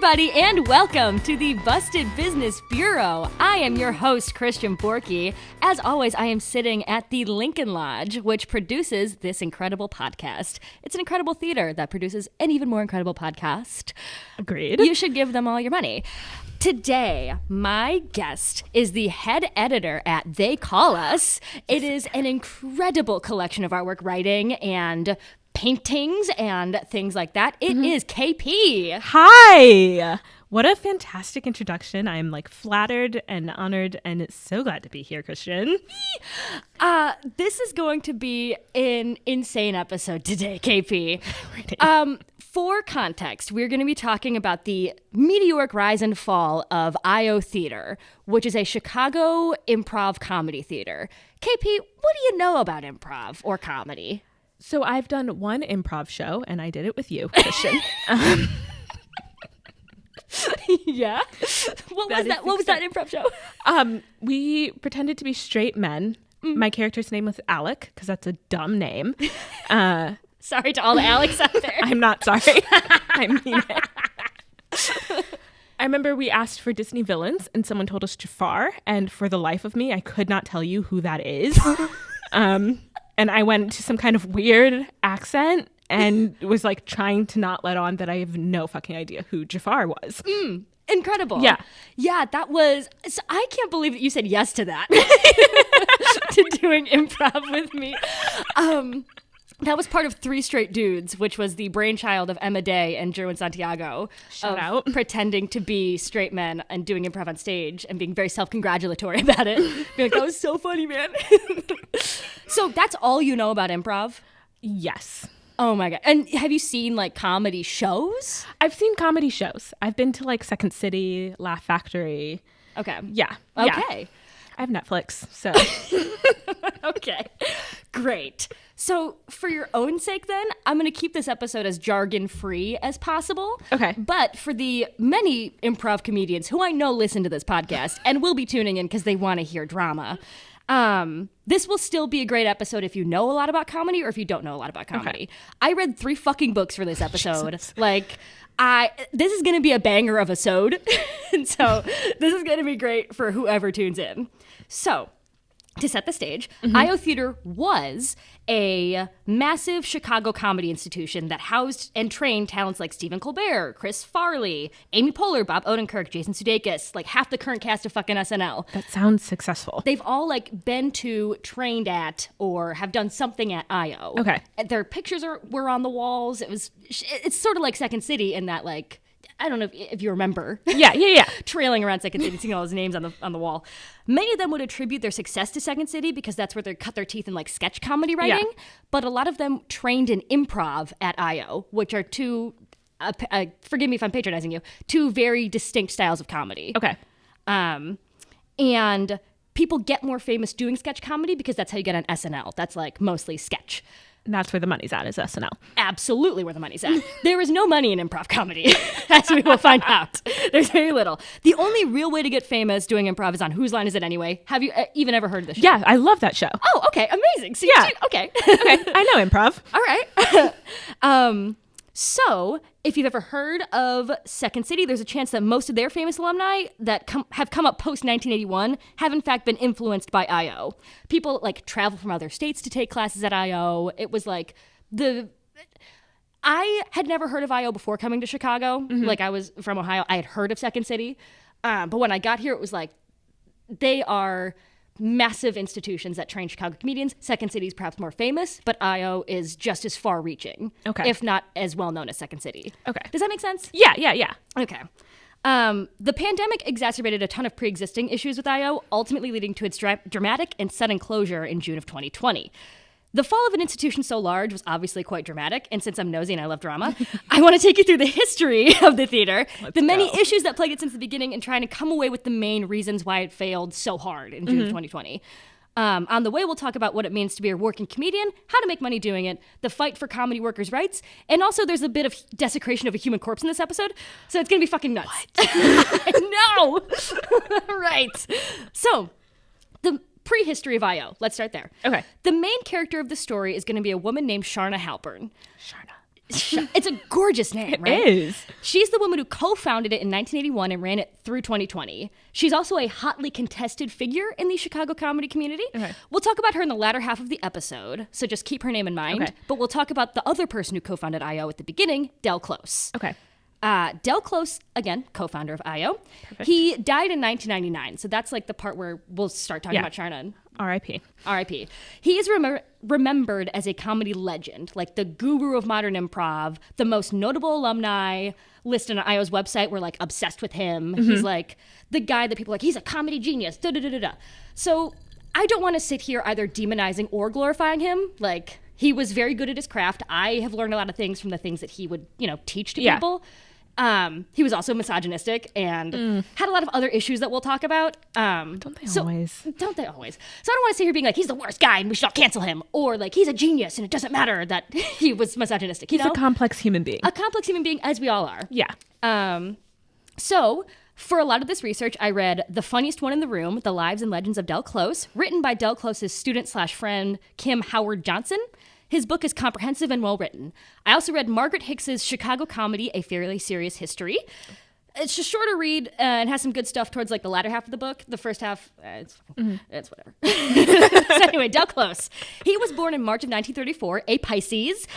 everybody, and welcome to the Busted Business Bureau. I am your host, Christian Borky. As always, I am sitting at the Lincoln Lodge, which produces this incredible podcast. It's an incredible theater that produces an even more incredible podcast. Agreed. You should give them all your money. Today, my guest is the head editor at They Call Us. It is an incredible collection of artwork, writing, and paintings and things like that. It is KP. Hi. What a fantastic introduction. I'm flattered and honored and so glad to be here, Christian. This is going to be an insane episode today, KP. For context, we're going to be talking about the meteoric rise and fall of IO Theater, which is a Chicago improv comedy theater. KP, what do you know about improv or comedy? So I've done one improv show, and I did it with you, Christian. Yeah? What was that? What was that improv show? We pretended to be straight men. My character's name was Alec, because that's a dumb name. Sorry to all the Alex out there. I'm not sorry. I mean it. I remember we asked for Disney villains, and someone told us Jafar, and for the life of me, I could not tell you who that is. And I went to some kind of weird accent and was trying to not let on that I have no fucking idea who Jafar was. Incredible. Yeah. Yeah, that was... So I can't believe that you said yes to that. To doing improv with me. That was part of Three Straight Dudes, which was the brainchild of Emma Day and Jerwin Santiago. Shout out. Pretending to be straight men and doing improv on stage and being very self-congratulatory about it. Being that was so funny, man. So that's all you know about improv? Yes. Oh my God. And have you seen comedy shows? I've seen comedy shows. I've been to Second City, Laugh Factory. Okay. Yeah. Okay. Yeah. I have Netflix, so. Okay. Great. So for your own sake then, I'm going to keep this episode as jargon-free as possible. Okay. But for the many improv comedians who I know listen to this podcast and will be tuning in because they want to hear drama, this will still be a great episode if you know a lot about comedy or if you don't know a lot about comedy. Okay. I read 3 fucking books for this episode. This is going to be a banger of a sode. And so this is going to be great for whoever tunes in. So, to set the stage, IO Theater was a massive Chicago comedy institution that housed and trained talents like Stephen Colbert, Chris Farley, Amy Poehler, Bob Odenkirk, Jason Sudeikis, half the current cast of fucking SNL. That sounds successful. They've all been to, trained at, or have done something at IO. Okay. Their pictures were on the walls. It's sort of like Second City in that I don't know if you remember. Yeah. Trailing around Second City, seeing all those names on the wall. Many of them would attribute their success to Second City because that's where they cut their teeth in sketch comedy writing. Yeah. But a lot of them trained in improv at IO, which are two, forgive me if I'm patronizing you, 2 very distinct styles of comedy. Okay. And people get more famous doing sketch comedy because that's how you get on SNL. That's mostly sketch. And that's where the money's at, is SNL. Absolutely where the money's at. There is no money in improv comedy, as we will find out. There's very little. The only real way to get famous doing improv is on Whose Line Is It Anyway? Have you even ever heard of this show? Yeah, I love that show. Oh, okay. Amazing. So yeah. Okay. Okay, I know improv. All right. So, if you've ever heard of Second City, there's a chance that most of their famous alumni that have come up post-1981 have in fact been influenced by IO. People travel from other states to take classes at IO. It was I had never heard of IO before coming to Chicago. I was from Ohio. I had heard of Second City. But when I got here, it was they are massive institutions that train Chicago comedians. Second City is perhaps more famous, but IO is just as far-reaching, if not as well-known as Second City. Okay. Does that make sense? Yeah. Okay. The pandemic exacerbated a ton of pre-existing issues with IO, ultimately leading to its dramatic and sudden closure in June of 2020. The fall of an institution so large was obviously quite dramatic, and since I'm nosy and I love drama, I want to take you through the history of the theater, many issues that plagued it since the beginning, and trying to come away with the main reasons why it failed so hard in June of 2020. On the way, we'll talk about what it means to be a working comedian, how to make money doing it, the fight for comedy workers' rights, and also there's a bit of desecration of a human corpse in this episode, so it's going to be fucking nuts. I know! Right. So, the prehistory of IO. Let's start there. Okay. The main character of the story is going to be a woman named Charna Halpern. Charna. It's a gorgeous name, right? It is. She's the woman who co-founded it in 1981 and ran it through 2020. She's also a hotly contested figure in the Chicago comedy community. Okay. We'll talk about her in the latter half of the episode, so just keep her name in mind. Okay. But we'll talk about the other person who co-founded IO at the beginning, Del Close. Okay. Del Close, again, co-founder of IO. Perfect. He died in 1999, so that's like the part where we'll start talking about Charna. R.I.P. R.I.P. He is remembered as a comedy legend, like the guru of modern improv. The most notable alumni listed on IO's website were like obsessed with him. He's like the guy that people are like, he's a comedy genius. Da da da da da. So I don't want to sit here either demonizing or glorifying him. Like, he was very good at his craft. I have learned a lot of things from the things that he would, teach to people. He was also misogynistic and had a lot of other issues that we'll talk about. Don't they always? Don't they always? So I don't want to sit here being like, he's the worst guy and we should all cancel him. Or like, he's a genius and it doesn't matter that he was misogynistic. He's a complex human being. A complex human being, as we all are. Yeah. So for a lot of this research, I read The Funniest One in the Room, The Lives and Legends of Del Close, written by Del Close's student/friend, Kim Howard Johnson. His book is comprehensive and well-written. I also read Margaret Hicks's Chicago Comedy, A Fairly Serious History. It's just shorter read and has some good stuff towards like the latter half of the book. The first half, it's whatever. So anyway, Del Close. He was born in March of 1934, a Pisces.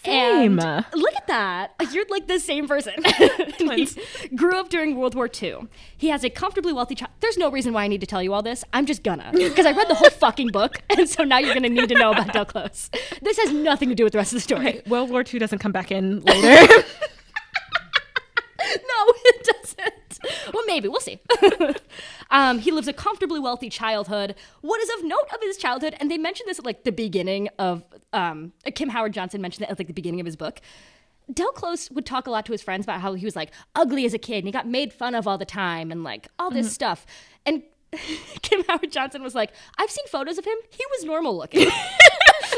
Same. And look at that. You're like the same person. He grew up during World War II. He has a comfortably wealthy child. There's no reason why I need to tell you all this. I'm just gonna. Because I read the whole fucking book, and so now you're gonna need to know about Del Close. This has nothing to do with the rest of the story. Okay, World War II doesn't come back in later. No, it doesn't. Well, maybe. We'll see. He lives a comfortably wealthy childhood. What is of note of his childhood, and they mentioned this at like the beginning of, Kim Howard Johnson mentioned it at like the beginning of his book. Del Close would talk a lot to his friends about how he was like ugly as a kid and he got made fun of all the time and like all this stuff. And Kim Howard Johnson was like, I've seen photos of him. He was normal looking.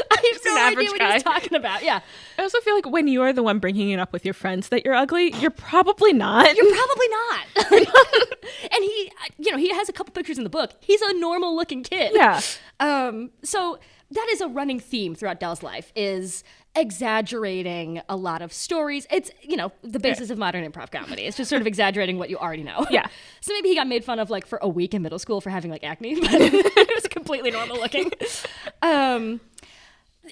I have no idea what he was talking about. Yeah. I also feel like when you are the one bringing it up with your friends that you're ugly, you're probably not. You're probably not. And he has a couple pictures in the book. He's a normal looking kid. Yeah. So that is a running theme throughout Del's life, is exaggerating a lot of stories. It's, the basis of modern improv comedy. It's just sort of exaggerating what you already know. Yeah. So maybe he got made fun of like for a week in middle school for having like acne, but it was completely normal looking.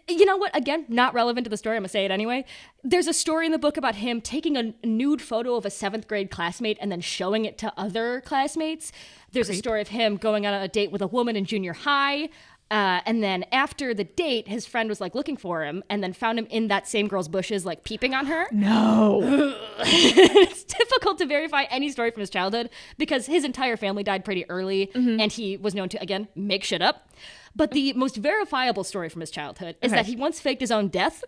You know what? Again, not relevant to the story. I'm going to say it anyway. There's a story in the book about him taking a nude photo of a 7th grade classmate and then showing it to other classmates. There's a story of him going on a date with a woman in junior high. And then after the date, his friend was like looking for him and then found him in that same girl's bushes, like peeping on her. No. It's difficult to verify any story from his childhood because his entire family died pretty early and he was known to, again, make shit up. But the most verifiable story from his childhood is that he once faked his own death.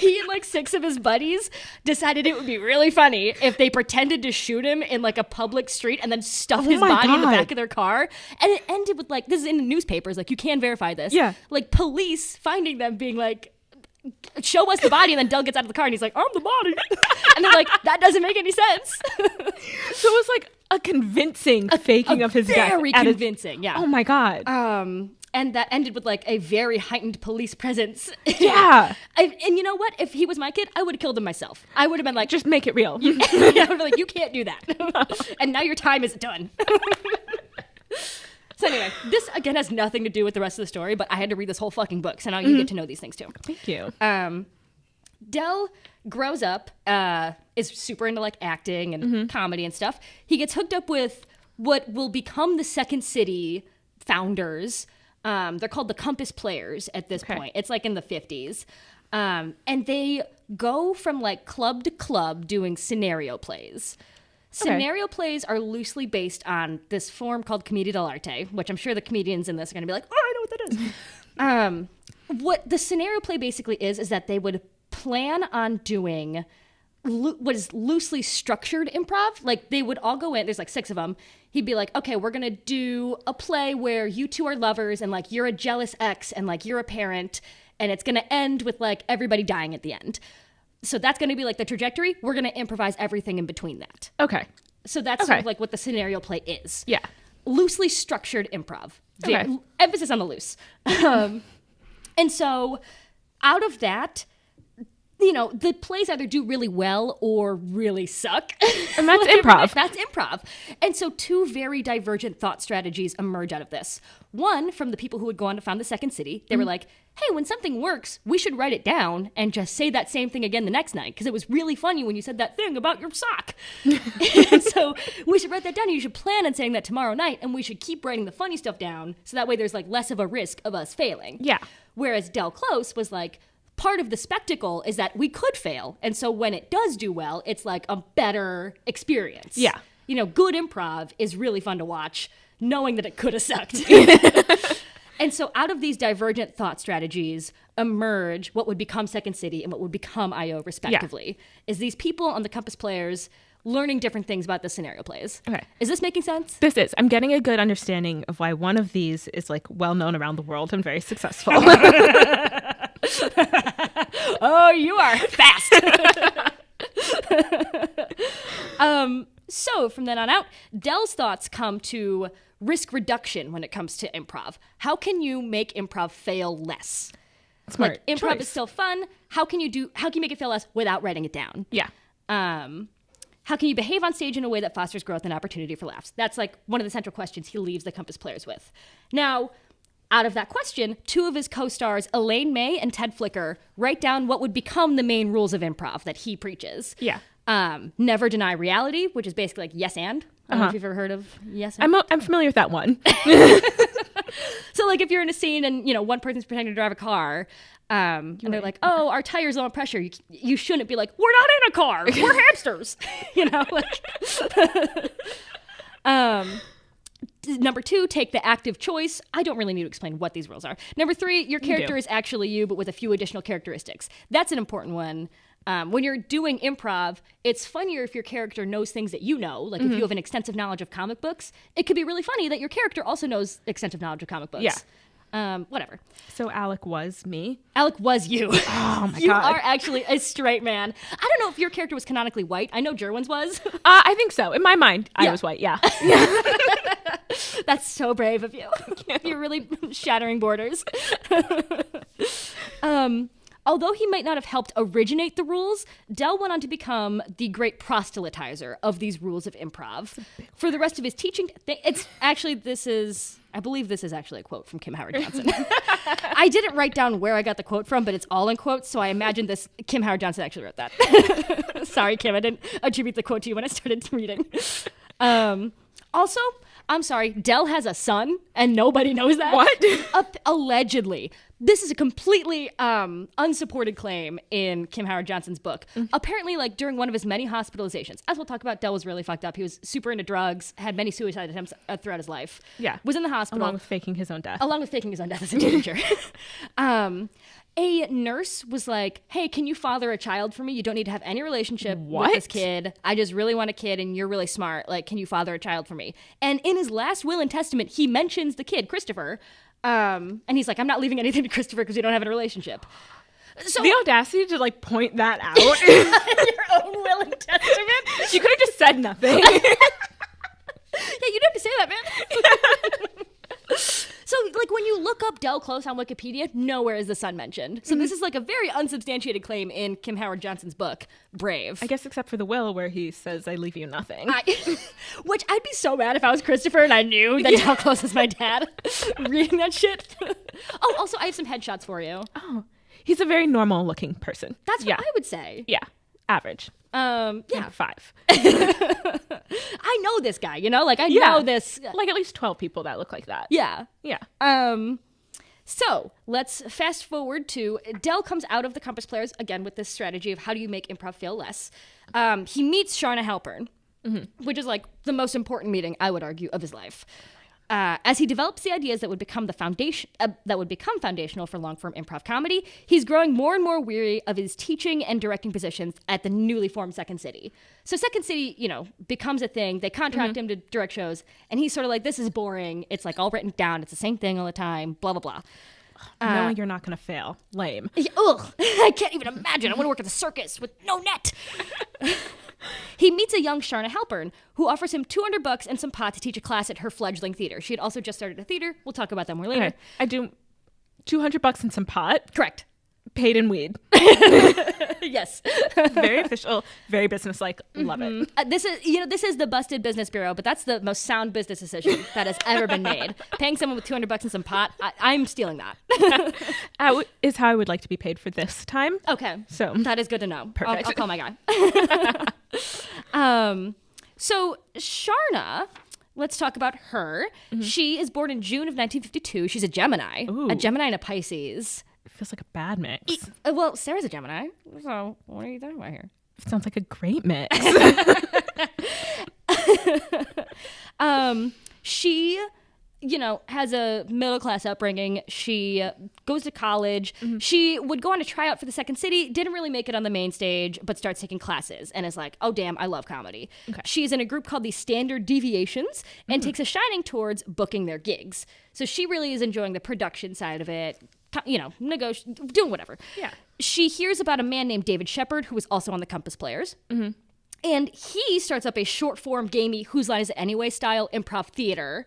He and like 6 of his buddies decided it would be really funny if they pretended to shoot him in like a public street and then stuff his body in the back of their car. And it ended with like, this is in the newspapers, like you can verify this. Yeah. Like police finding them being like, show us the body, and then Del gets out of the car and he's like, I'm the body. And they're like, that doesn't make any sense. So it was like a convincing faking of his death. Very convincing, yeah. Oh my God. And that ended with like a very heightened police presence. Yeah. And you know what? If he was my kid, I would have killed him myself. I would have been like, just make it real. Yeah, I would be like, you can't do that. And now your time is done. So anyway, this again has nothing to do with the rest of the story, but I had to read this whole fucking book, so now you get to know these things too. Thank you. Del grows up, is super into like acting and comedy and stuff. He gets hooked up with what will become the Second City founders. They're called the Compass Players at this point. It's like in the 50s. And they go from like club to club doing scenario plays. Scenario plays are loosely based on this form called commedia dell'arte, which I'm sure the comedians in this are going to be like, oh, I know what that is. What the scenario play basically is that they would plan on doing what is loosely structured improv. Like they would all go in, there's like 6 of them. He'd be like, okay, we're going to do a play where you 2 are lovers and like you're a jealous ex and like you're a parent, and it's going to end with like everybody dying at the end. So that's going to be like the trajectory. We're going to improvise everything in between that. Okay. So that's sort of like what the scenario play is. Yeah. Loosely structured improv. Emphasis on the loose. And so out of that, you know, the plays either do really well or really suck. And that's improv. That's improv. And so two very divergent thought strategies emerge out of this. One, from the people who would go on to found the Second City. They were like, hey, when something works, we should write it down and just say that same thing again the next night, because it was really funny when you said that thing about your sock. And so we should write that down, and you should plan on saying that tomorrow night, and we should keep writing the funny stuff down, so that way there's like less of a risk of us failing. Yeah. Whereas Del Close was like, part of the spectacle is that we could fail. And so when it does do well, it's like a better experience. Yeah. You know, good improv is really fun to watch, knowing that it could have sucked. And so out of these divergent thought strategies emerge what would become Second City and what would become IO, respectively, is these people on the Compass Players learning different things about the scenario plays. Okay. Is this making sense? This is. I'm getting a good understanding of why one of these is like well known around the world and very successful. Oh, you are fast. So from then on out, Del's thoughts come to risk reduction when it comes to improv. How can you make improv fail less? Smart like improv choice. is still fun. How can you make it fail less without writing it down? Yeah. How can you behave on stage in a way that fosters growth and opportunity for laughs? That's like one of the central questions he leaves the Compass Players with. Now, out of that question, two of his co-stars, Elaine May and Ted Flicker, write down what would become the main rules of improv that he preaches. Yeah. Never deny reality, which is basically like yes and. I don't know if you've ever heard of yes and. I'm familiar with that one. So like if you're in a scene and, you know, one person's pretending to drive a car, and they're like, oh, our tire's low on pressure. You shouldn't be like, we're not in a car. We're hamsters. You know, like. Number two, take the active choice. I don't really need to explain what these rules are. Number three, your character is actually you, but with a few additional characteristics. That's an important one. When you're doing improv, it's funnier if your character knows things that you know. Like if you have an extensive knowledge of comic books, it could be really funny that your character also knows extensive knowledge of comic books. Yeah. Whatever. So Alec was me? Alec was you. Oh my God. You are actually a straight man. I don't know if your character was canonically white. I know Jerwin's was. I think so. In my mind, I was white, yeah. That's so brave of you. You're really shattering borders. Although he might not have helped originate the rules, Del went on to become the great proselytizer of these rules of improv. For the rest of his teaching, I believe this is actually a quote from Kim Howard Johnson. I didn't write down where I got the quote from, but it's all in quotes, so I imagine Kim Howard Johnson actually wrote that. Sorry, Kim, I didn't attribute the quote to you when I started reading. Also, I'm sorry, Del has a son, and nobody knows that. What? Allegedly. This is a completely unsupported claim in Kim Howard Johnson's book. Apparently, like, during one of his many hospitalizations, as we'll talk about, Del was really fucked up. He was super into drugs, had many suicide attempts throughout his life. Yeah. Was in the hospital. Along with faking his own death. As a teenager. A nurse was like, hey, can you father a child for me? You don't need to have any relationship with this kid. I just really want a kid, and you're really smart. Like, can you father a child for me? And in his last will and testament, he mentions the kid, Christopher. And he's like, I'm not leaving anything to Christopher because we don't have a relationship. So the audacity to like point that out in your own will and testament. You could have just said nothing. Yeah, you don't have to say that, man. So, like, when you look up Del Close on Wikipedia, nowhere is the son mentioned. So this is like a very unsubstantiated claim in Kim Howard Johnson's book, Brave. I guess except for the will where he says, I leave you nothing. Which I'd be so mad if I was Christopher and I knew that Del Close is my dad reading that shit. Oh, also, I have some headshots for you. Oh, he's a very normal looking person. That's what I would say. Yeah, average. Yeah. 5. I know this guy, you know? Like, I know this. Like at least 12 people that look like that. Yeah. Yeah. So let's fast forward to Del comes out of the Compass Players, again, with this strategy of how do you make improv fail less. He meets Charna Halpern, which is like the most important meeting, I would argue, of his life. As he develops the ideas that would become the foundation, foundational for long-form improv comedy, he's growing more and more weary of his teaching and directing positions at the newly formed Second City. So Second City, you know, becomes a thing. They contract him to direct shows, and he's sort of like, this is boring. It's like all written down. It's the same thing all the time, blah, blah, blah. Knowing you're not going to fail. Lame. Ugh, I can't even imagine. I want to work at the circus with no net. He meets a young Charna Halpern who offers him $200 and some pot to teach a class at her fledgling theater. She had also just started a theater. We'll talk about that more later. Okay. I do $200 and some pot. Correct. Paid in weed. Yes. Very official, very businesslike. Love it. This is the busted business bureau, but that's the most sound business decision that has ever been made. Paying someone with $200 and some pot, I'm stealing that. Is how I would like to be paid for this time. Okay. So that is good to know. Perfect. I'll call my guy. So Charna, let's talk about her. She is born in June of 1952. She's a Gemini. Ooh. A Gemini and a Pisces. It feels like a bad mix. Well, Sarah's a Gemini. So what are you talking about here? It sounds like a great mix. She, has a middle-class upbringing. She goes to college. She would go on a tryout for the Second City, didn't really make it on the main stage, but starts taking classes and is like, oh, damn, I love comedy. Okay. She's in a group called the Standard Deviations and takes a shining towards booking their gigs. So she really is enjoying the production side of it, doing whatever. Yeah. She hears about a man named David Shepard, who was also on the Compass Players. And he starts up a short-form, gamey, Whose Line Is It Anyway style improv theater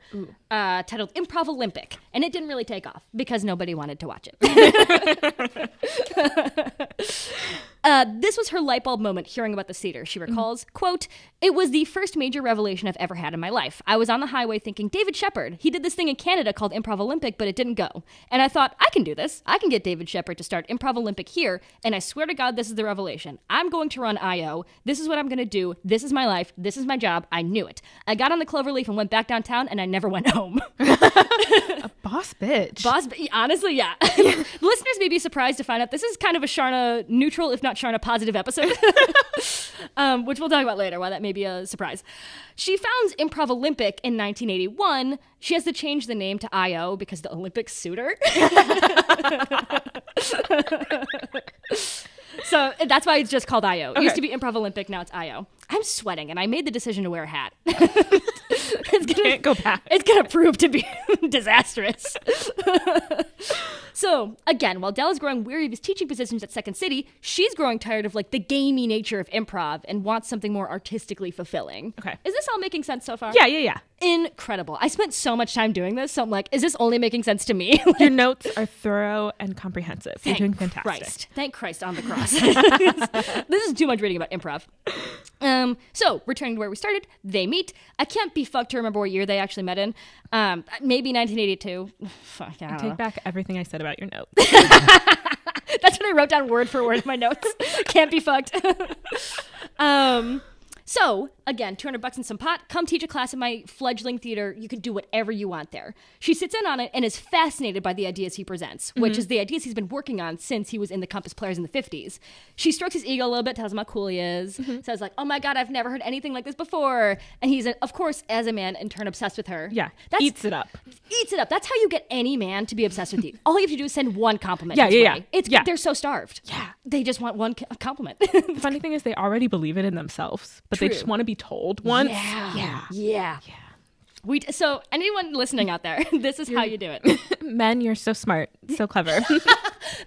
titled Improv Olympic. And it didn't really take off because nobody wanted to watch it. This was her light bulb moment hearing about the theater. She recalls, quote, "It was the first major revelation I've ever had in my life. I was on the highway thinking, David Shepard, he did this thing in Canada called Improv Olympic, but it didn't go. And I thought, I can do this. I can get David Shepard to start Improv Olympic here. And I swear to God, this is the revelation. I'm going to run IO. This is what I'm going to do. This is my life. This is my job. I knew it. I got on the Cloverleaf and went back downtown, and I never went home." A boss bitch. Honestly, yeah. Listeners may be surprised to find out this is kind of a Charna neutral, if not Charna positive episode, which we'll talk about later, why that may be a surprise. She founds Improv Olympic in 1981. She has to change the name to IO because the Olympics sued her. So that's why it's just called IO. It used to be Improv Olympic, now it's IO. I'm sweating, and I made the decision to wear a hat. Can't go back. It's going to prove to be disastrous. So, again, while Dell is growing weary of his teaching positions at Second City, she's growing tired of, the gamey nature of improv and wants something more artistically fulfilling. Okay. Is this all making sense so far? Yeah. Incredible. I spent so much time doing this, so I'm like, is this only making sense to me? Your notes are thorough and comprehensive. You're doing fantastic. Thank Christ on the cross. This is too much reading about improv. So, returning to where we started, they meet. I can't be fucked to remember what year they actually met in. Maybe 1982. Fuck, I Take back everything I said about your notes. That's what I wrote down word for word in my notes. Can't be fucked. So, again, $200 and some pot. Come teach a class in my fledgling theater. You can do whatever you want there. She sits in on it and is fascinated by the ideas he presents, which is the ideas he's been working on since he was in the Compass Players in the 50s. She strokes his ego a little bit, tells him how cool he is, says oh my God, I've never heard anything like this before. And he's, of course, as a man, in turn obsessed with her. Yeah, eats it up. That's how you get any man to be obsessed with you. All you have to do is send one compliment. Yeah. They're so starved. Yeah. They just want one compliment. The funny thing is they already believe it in themselves, but they just want to be told once. Yeah. So anyone listening out there, this is how you do it. Men, you're so smart, so clever.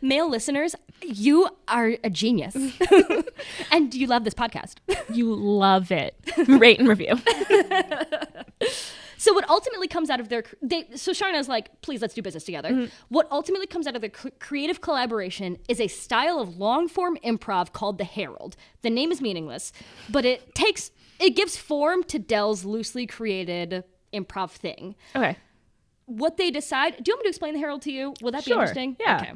Male listeners, you are a genius. And you love this podcast. You love it. Rate and review. So what ultimately comes out of so Charna's like, please, let's do business together. What ultimately comes out of their creative collaboration is a style of long-form improv called the Herald. The name is meaningless, but it gives form to Dell's loosely created improv thing. Okay. What they decide, do you want me to explain the Herald to you? Will that be interesting? Yeah. Okay.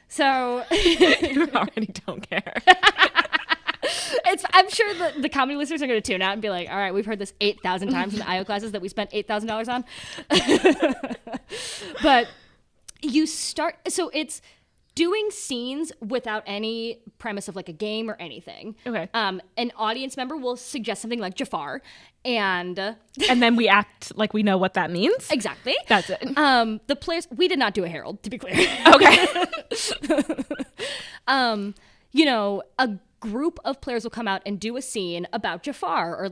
So you already don't care. I'm sure the comedy listeners are going to tune out and be like, all right, we've heard this 8,000 times in the IO classes that we spent $8,000 on. But so it's doing scenes without any premise of a game or anything. Okay. An audience member will suggest something like Jafar, and then we act like we know what that means. Exactly. That's it. The players, we did not do a Herald, to be clear. Okay. A group of players will come out and do a scene about Jafar, or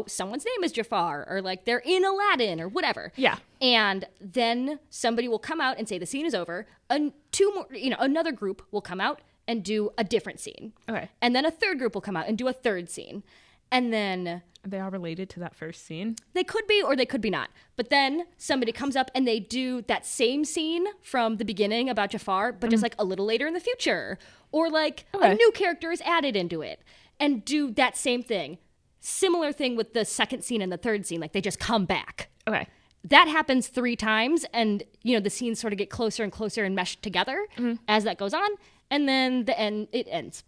someone's name is Jafar, or they're in Aladdin, or whatever. Yeah. And then somebody will come out and say the scene is over. Another group will come out and do a different scene. Okay. And then a third group will come out and do a third scene. And then Are they all related to that first scene? they could be or they could be not. But then somebody comes up and they do that same scene from the beginning about Jafar, but just like a little later in the future. Or like a new character is added into it and do that same thing. Similar thing with the second scene and the third scene. Like they just come back. Okay. That happens 3 times, and the scenes sort of get closer and closer and meshed together as that goes on, and then it ends.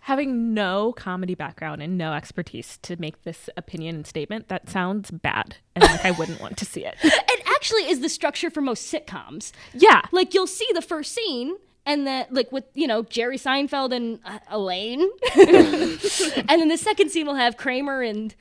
Having no comedy background and no expertise to make this opinion and statement, that sounds bad, and like I wouldn't want to see it. It actually is the structure for most sitcoms. Yeah. Like you'll see the first scene, and then like with Jerry Seinfeld and Elaine, and then the second scene will have Kramer and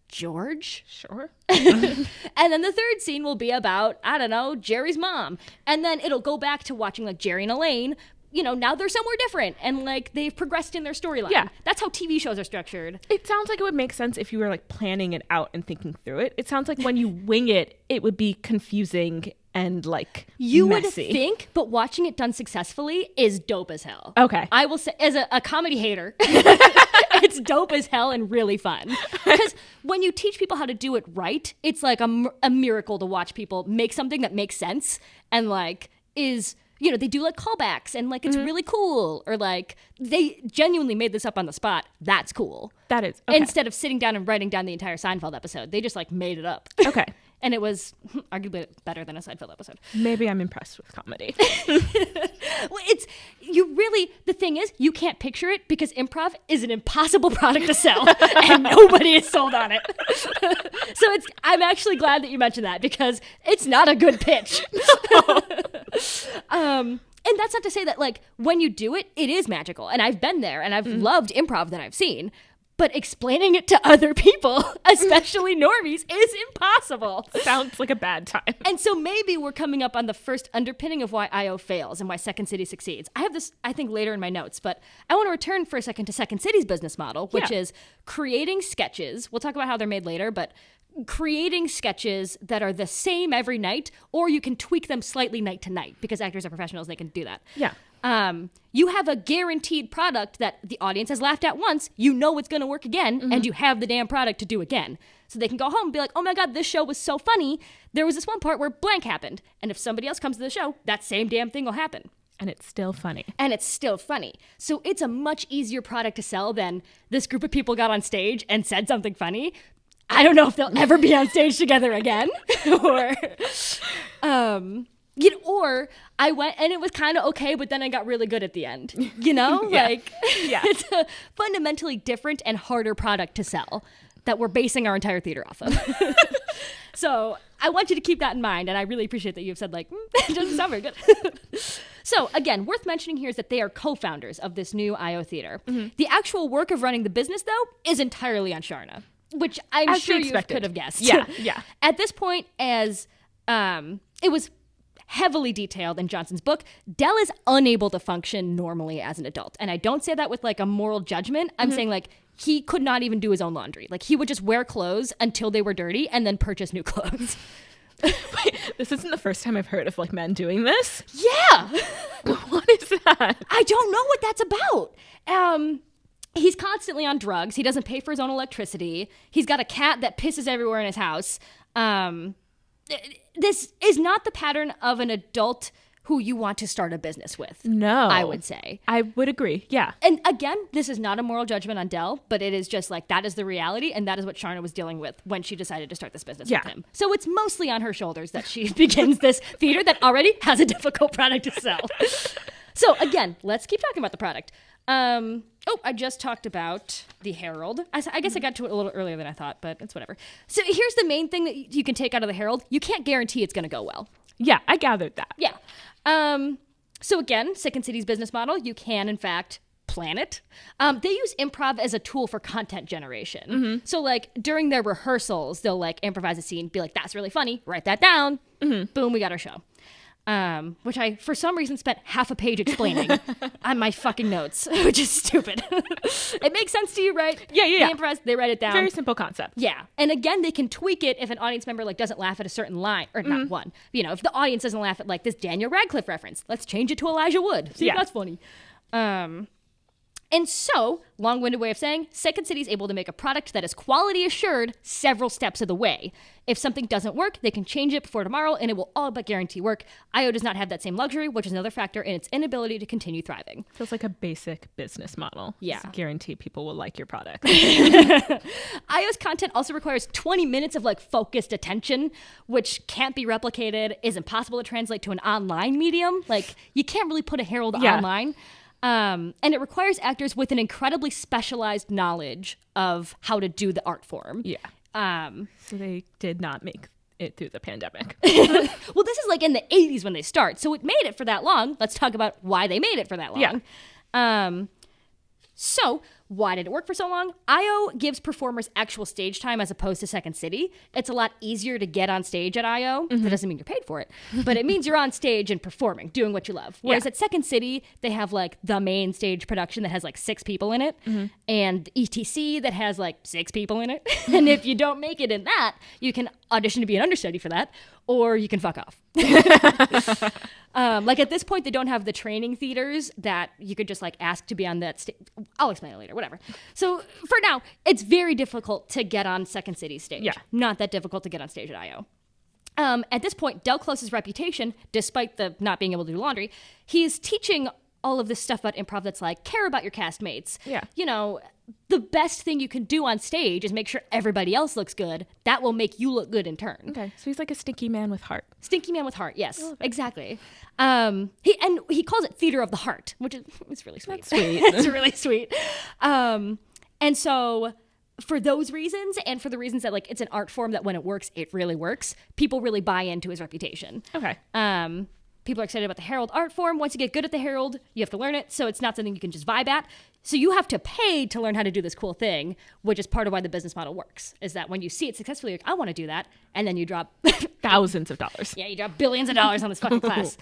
George. Sure. And then the third scene will be about, I don't know, Jerry's mom. And then it'll go back to watching like Jerry and Elaine. Now they're somewhere different and like they've progressed in their storyline. Yeah. That's how TV shows are structured. It sounds like it would make sense if you were like planning it out and thinking through it. It sounds like when you wing it, it would be confusing and like you messy. Would think, but watching it done successfully is dope as hell. Okay. I will say, as a comedy hater, it's dope as hell and really fun. Because when you teach people how to do it right, it's like a miracle to watch people make something that makes sense and like is, they do like callbacks and like it's really cool. Or like they genuinely made this up on the spot. That's cool. That is. Okay. Instead of sitting down and writing down the entire Seinfeld episode, they just like made it up. Okay. And it was arguably better than a Seinfeld episode. Maybe I'm impressed with comedy. Well, the thing is, you can't picture it because improv is an impossible product to sell and nobody is sold on it. So I'm actually glad that you mentioned that because it's not a good pitch. And that's not to say that like when you do it, it is magical. And I've been there and I've loved improv that I've seen. But explaining it to other people, especially normies, is impossible. Sounds like a bad time. And so maybe we're coming up on the first underpinning of why IO fails and why Second City succeeds. I have this, I think, later in my notes, but I want to return for a second to Second City's business model, which is creating sketches. We'll talk about how they're made later, but creating sketches that are the same every night, or you can tweak them slightly night to night because actors are professionals, they can do that. Yeah. You have a guaranteed product that the audience has laughed at once, it's going to work again, and you have the damn product to do again. So they can go home and be like, oh my God, this show was so funny. There was this one part where blank happened. And if somebody else comes to the show, that same damn thing will happen. And it's still funny. So it's a much easier product to sell than this group of people got on stage and said something funny. I don't know if they'll ever be on stage together again. Or I went and it was kind of okay, but then I got really good at the end. It's a fundamentally different and harder product to sell that we're basing our entire theater off of. So I want you to keep that in mind. And I really appreciate that you've said it doesn't sound very good. So again, worth mentioning here is that they are co-founders of this new IO theater. The actual work of running the business, though, is entirely on Charna, which I'm sure you could have guessed. Yeah. At this point, as it was heavily detailed in Johnson's book, Dell is unable to function normally as an adult. And I don't say that with like a moral judgment. I'm saying like he could not even do his own laundry. Like he would just wear clothes until they were dirty and then purchase new clothes. Wait, this isn't the first time I've heard of like men doing this. Yeah. What is that? I don't know what that's about. He's constantly on drugs. He doesn't pay for his own electricity. He's got a cat that pisses everywhere in his house. This is not the pattern of an adult who you want to start a business with. No. I would say. I would agree. Yeah. And again, this is not a moral judgment on Dell, but it is just like that is the reality, and that is what Charna was dealing with when she decided to start this business with him. So it's mostly on her shoulders that she begins this theater that already has a difficult product to sell. So again, let's keep talking about the product. I just talked about the Herald. I guess I got to it a little earlier than I thought, but it's whatever. So here's the main thing that you can take out of the Herald. You can't guarantee it's going to go well. Yeah, I gathered that. Yeah. So again, Second City's business model, you can, in fact, plan it. They use improv as a tool for content generation. So like during their rehearsals, they'll like improvise a scene, be like, that's really funny. Write that down. Boom, we got our show. Which I, for some reason, spent half a page explaining on my fucking notes, which is stupid. It makes sense to you, right? Yeah. They improvise, they write it down. Very simple concept. Yeah. And again, they can tweak it if an audience member like doesn't laugh at a certain line, or not one. If the audience doesn't laugh at like this Daniel Radcliffe reference, let's change it to Elijah Wood. See if that's funny. And so, long-winded way of saying, Second City is able to make a product that is quality assured several steps of the way. If something doesn't work, they can change it before tomorrow, and it will all but guarantee work. IO does not have that same luxury, which is another factor in its inability to continue thriving. Feels like a basic business model. Yeah. Just guarantee people will like your product. IO's content also requires 20 minutes of like focused attention, which can't be replicated, is impossible to translate to an online medium. Like, you can't really put a Herald online. And it requires actors with an incredibly specialized knowledge of how to do the art form. Yeah. So they did not make it through the pandemic. Well, this is like in the 80s when they start. So it made it for that long. Let's talk about why they made it for that long. Yeah. So why did it work for so long? IO gives performers actual stage time as opposed to Second City. It's a lot easier to get on stage at IO. That doesn't mean you're paid for it, but it means you're on stage and performing, doing what you love. Whereas at Second City, they have like the main stage production that has like 6 people in it, and ETC that has like 6 people in it. And if you don't make it in that, you can audition to be an understudy for that, or you can fuck off. Like at this point, they don't have the training theaters that you could just like ask to be on that stage. I'll explain it later, whatever. So for now, it's very difficult to get on Second City's stage. Yeah. Not that difficult to get on stage at IO. At this point, Del Close's reputation, despite the not being able to do laundry, he's teaching all of this stuff about improv that's like, care about your castmates. Yeah. You know, the best thing you can do on stage is make sure everybody else looks good. That will make you look good in turn. Okay. So he's like a stinky man with heart. Stinky man with heart, yes, exactly. He calls it theater of the heart, which is it's really sweet. That's sweet. It's really sweet. And so for those reasons, and for the reasons that like it's an art form that when it works, it really works, people really buy into his reputation. Okay. People are excited about the Herald art form. Once you get good at the Herald, you have to learn it. So it's not something you can just vibe at. So you have to pay to learn how to do this cool thing, which is part of why the business model works, is that when you see it successfully, you're like, I want to do that. And then you drop thousands of dollars. Yeah, you drop billions of dollars on this fucking class.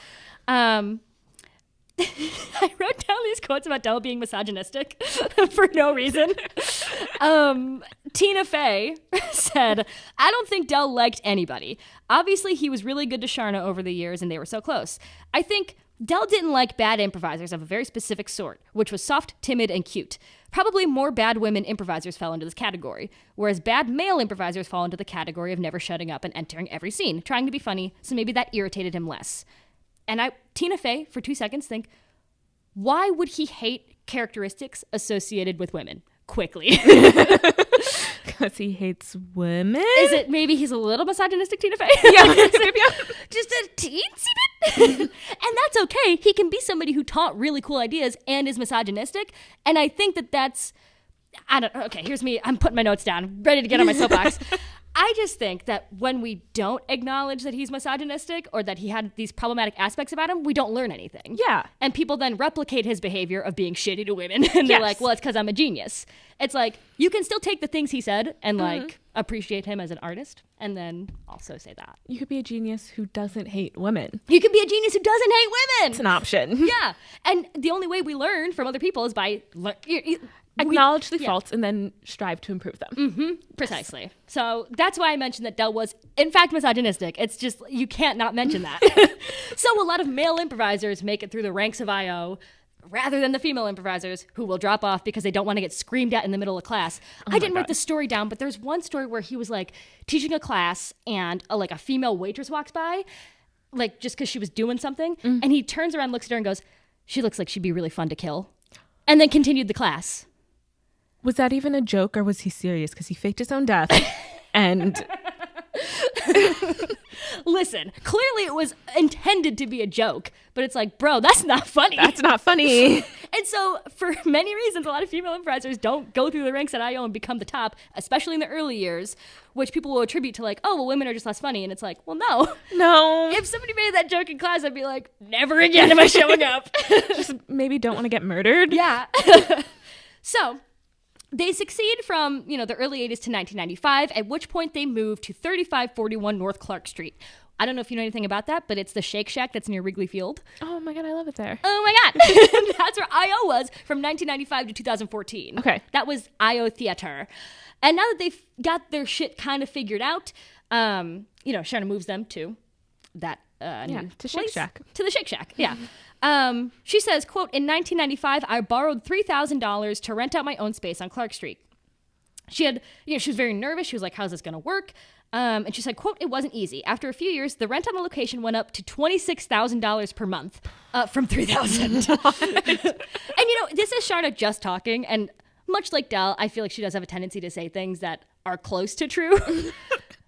I wrote down these quotes about Del being misogynistic for no reason. Tina Fey said, I don't think Del liked anybody. Obviously, he was really good to Charna over the years, and they were so close. I think Del didn't like bad improvisers of a very specific sort, which was soft, timid, and cute. Probably more bad women improvisers fell into this category, whereas bad male improvisers fall into the category of never shutting up and entering every scene, trying to be funny, so maybe that irritated him less. And Tina Fey, for 2 seconds, think, why would he hate characteristics associated with women? Quickly. Because he hates women? Is it maybe he's a little misogynistic, Tina Fey? Yeah, maybe. Just a teensy bit? And that's okay. He can be somebody who taught really cool ideas and is misogynistic. And I think that's, okay, here's me. I'm putting my notes down, ready to get on my soapbox. I just think that when we don't acknowledge that he's misogynistic or that he had these problematic aspects about him, we don't learn anything. Yeah. And people then replicate his behavior of being shitty to women. And they're like, well, it's because I'm a genius. It's like, you can still take the things he said and like appreciate him as an artist and then also say that. You could be a genius who doesn't hate women. You can be a genius who doesn't hate women. It's an option. Yeah. And the only way we learn from other people is by acknowledge the faults and then strive to improve them. Precisely. So that's why I mentioned that Del was, in fact, misogynistic. It's just, you can't not mention that. So a lot of male improvisers make it through the ranks of IO rather than the female improvisers who will drop off because they don't want to get screamed at in the middle of class. I didn't write the story down, but there's one story where he was like teaching a class and a female waitress walks by, like just because she was doing something. And he turns around, looks at her and goes, she looks like she'd be really fun to kill. And then continued the class. Was that even a joke or was he serious? Because he faked his own death and... Listen, clearly it was intended to be a joke, but it's like, bro, that's not funny. That's not funny. And so for many reasons, a lot of female improvisers don't go through the ranks at IO and become the top, especially in the early years, which people will attribute to like, oh, well, women are just less funny. And it's like, well, no. No. If somebody made that joke in class, I'd be like, never again am I showing up. Just maybe don't want to get murdered. Yeah. So they succeed from, the early 80s to 1995, at which point they moved to 3541 North Clark Street. I don't know if you know anything about that, but it's the Shake Shack that's near Wrigley Field. Oh my God, I love it there. Oh my God. That's where IO was from 1995 to 2014. Okay. That was IO Theater. And now that they've got their shit kind of figured out, Charna moves them to that new to Shake place, Shack. To the Shake Shack, yeah. She says, quote, in 1995, I borrowed $3,000 to rent out my own space on Clark Street. She had, she was very nervous. She was like, how's this going to work? And she said, quote, it wasn't easy. After a few years, the rent on the location went up to $26,000 per month from $3,000. And, this is Charna just talking. And much like Del, I feel like she does have a tendency to say things that are close to true,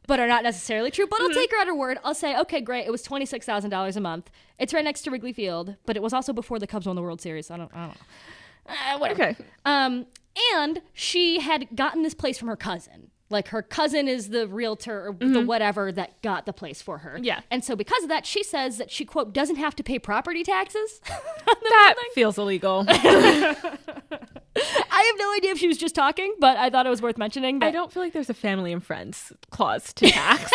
but are not necessarily true. But I'll take her at her word. I'll say, okay, great. It was $26,000 a month. It's right next to Wrigley Field, but it was also before the Cubs won the World Series. I don't know. Whatever. Okay. And she had gotten this place from her cousin. Like, her cousin is the realtor or the whatever that got the place for her. Yeah. And so because of that, she says that she, quote, doesn't have to pay property taxes. That feels illegal. I have no idea if she was just talking, but I thought it was worth mentioning. I don't feel like there's a family and friends clause to tax.